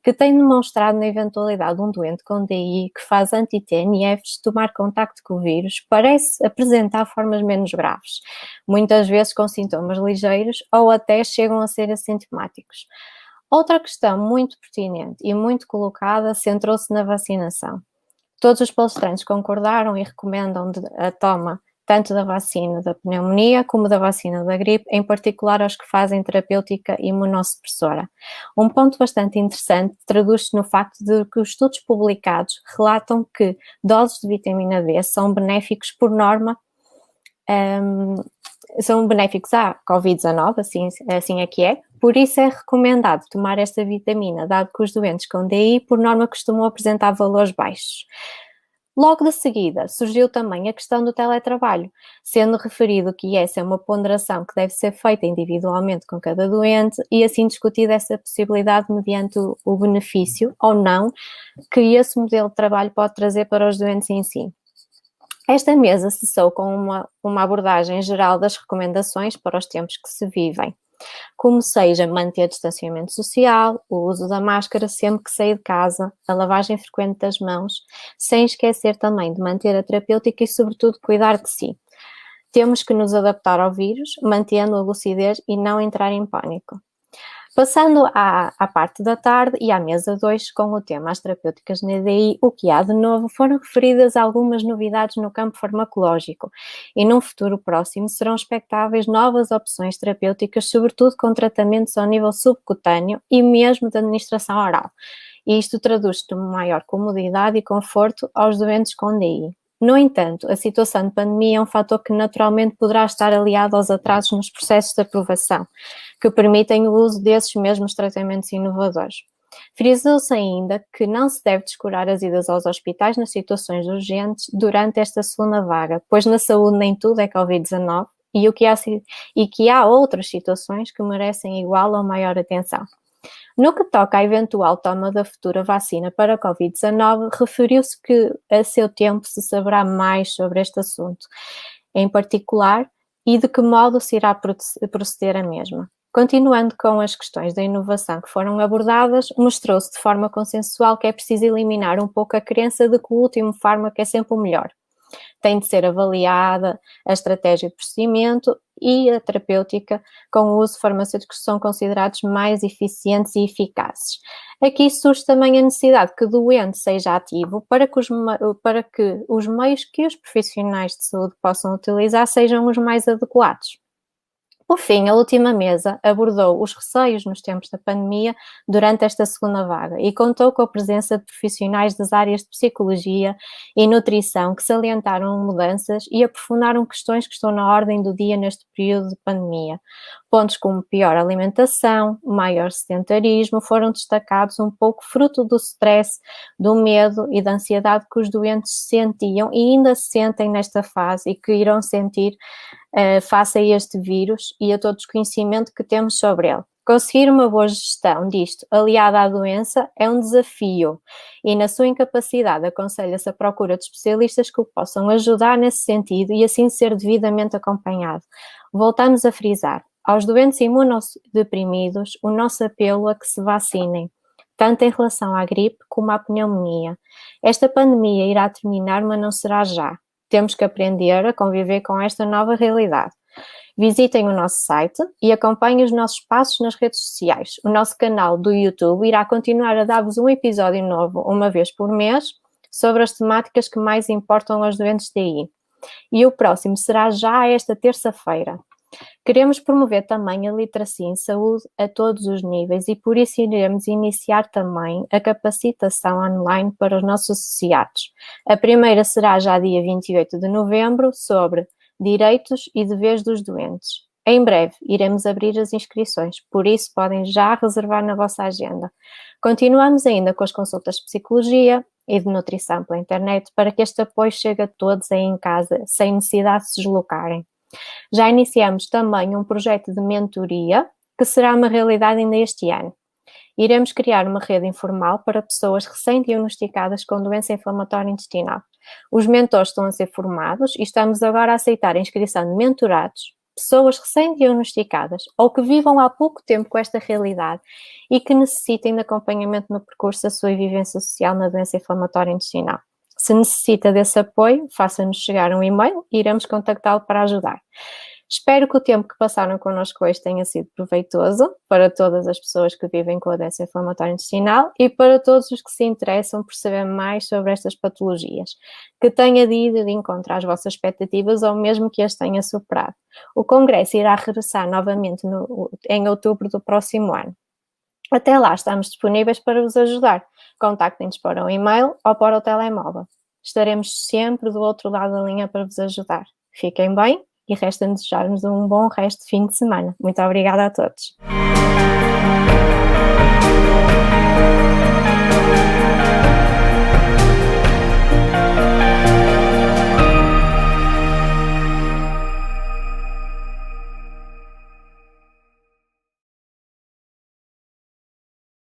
que têm demonstrado na eventualidade de um doente com DI que faz anti-TNFs tomar contacto com o vírus, parece apresentar formas menos graves, muitas vezes com sintomas ligeiros ou até chegam a ser assintomáticos. Outra questão muito pertinente e muito colocada centrou-se na vacinação. Todos os palestrantes concordaram e recomendam a toma tanto da vacina da pneumonia como da vacina da gripe, em particular aos que fazem terapêutica imunossupressora. Um ponto bastante interessante traduz-se no facto de que os estudos publicados relatam que doses de vitamina D são benéficos por norma, são benéficos à Covid-19, assim é que é. Por isso é recomendado tomar esta vitamina, dado que os doentes com DI, por norma, costumam apresentar valores baixos. Logo de seguida, surgiu também a questão do teletrabalho, sendo referido que essa é uma ponderação que deve ser feita individualmente com cada doente e assim discutida essa possibilidade mediante o benefício ou não que esse modelo de trabalho pode trazer para os doentes em si. Esta mesa cessou com uma abordagem geral das recomendações para os tempos que se vivem, como seja manter distanciamento social, o uso da máscara sempre que sair de casa, a lavagem frequente das mãos, sem esquecer também de manter a terapêutica e, sobretudo, cuidar de si. Temos que nos adaptar ao vírus, mantendo a lucidez e não entrar em pânico. Passando à parte da tarde e à mesa 2, com o tema As terapêuticas na EDI, o que há de novo, foram referidas algumas novidades no campo farmacológico e num futuro próximo serão expectáveis novas opções terapêuticas, sobretudo com tratamentos ao nível subcutâneo e mesmo de administração oral. E isto traduz-se numa maior comodidade e conforto aos doentes com DI. No entanto, a situação de pandemia é um fator que naturalmente poderá estar aliado aos atrasos nos processos de aprovação, que permitem o uso desses mesmos tratamentos inovadores. Frisou-se ainda que não se deve descurar as idas aos hospitais nas situações urgentes durante esta segunda vaga, pois na saúde nem tudo é Covid-19 e que há outras situações que merecem igual ou maior atenção. No que toca à eventual toma da futura vacina para a Covid-19, referiu-se que a seu tempo se saberá mais sobre este assunto, em particular, e de que modo se irá proceder a mesma. Continuando com as questões da inovação que foram abordadas, mostrou-se de forma consensual que é preciso eliminar um pouco a crença de que o último fármaco é sempre o melhor. Tem de ser avaliada a estratégia de procedimento e a terapêutica com o uso de farmacêuticos que são considerados mais eficientes e eficazes. Aqui surge também a necessidade que o doente seja ativo para que os meios que os profissionais de saúde possam utilizar sejam os mais adequados. Por fim, a última mesa abordou os receios nos tempos da pandemia durante esta segunda vaga e contou com a presença de profissionais das áreas de psicologia e nutrição que salientaram mudanças e aprofundaram questões que estão na ordem do dia neste período de pandemia. Pontos como pior alimentação, maior sedentarismo foram destacados um pouco fruto do stress, do medo e da ansiedade que os doentes sentiam e ainda sentem nesta fase e que irão sentir face a este vírus e a todo o desconhecimento que temos sobre ele. Conseguir uma boa gestão disto, aliada à doença, é um desafio e, na sua incapacidade, aconselha-se a procura de especialistas que o possam ajudar nesse sentido e assim ser devidamente acompanhado. Voltamos a frisar, aos doentes imunossuprimidos, o nosso apelo a que se vacinem, tanto em relação à gripe como à pneumonia. Esta pandemia irá terminar, mas não será já. Temos que aprender a conviver com esta nova realidade. Visitem o nosso site e acompanhem os nossos passos nas redes sociais. O nosso canal do YouTube irá continuar a dar-vos um episódio novo, uma vez por mês, sobre as temáticas que mais importam aos doentes de DI. E o próximo será já esta terça-feira. Queremos promover também a literacia em saúde a todos os níveis e por isso iremos iniciar também a capacitação online para os nossos associados. A primeira será já dia 28 de novembro sobre direitos e deveres dos doentes. Em breve iremos abrir as inscrições, por isso podem já reservar na vossa agenda. Continuamos ainda com as consultas de psicologia e de nutrição pela internet para que este apoio chegue a todos aí em casa, sem necessidade de se deslocarem. Já iniciamos também um projeto de mentoria, que será uma realidade ainda este ano. Iremos criar uma rede informal para pessoas recém-diagnosticadas com doença inflamatória intestinal. Os mentores estão a ser formados e estamos agora a aceitar a inscrição de mentorados, pessoas recém-diagnosticadas ou que vivam há pouco tempo com esta realidade e que necessitem de acompanhamento no percurso da sua vivência social na doença inflamatória intestinal. Se necessita desse apoio, faça-nos chegar um e-mail e iremos contactá-lo para ajudar. Espero que o tempo que passaram connosco hoje tenha sido proveitoso para todas as pessoas que vivem com a doença inflamatória intestinal e para todos os que se interessam por saber mais sobre estas patologias, que tenha ido de encontro às vossas expectativas ou mesmo que as tenha superado. O Congresso irá regressar novamente em outubro do próximo ano. Até lá estamos disponíveis para vos ajudar. Contactem-nos para o e-mail ou para o telemóvel. Estaremos sempre do outro lado da linha para vos ajudar. Fiquem bem e resta-nos desejar-vos um bom resto de fim de semana. Muito obrigada a todos.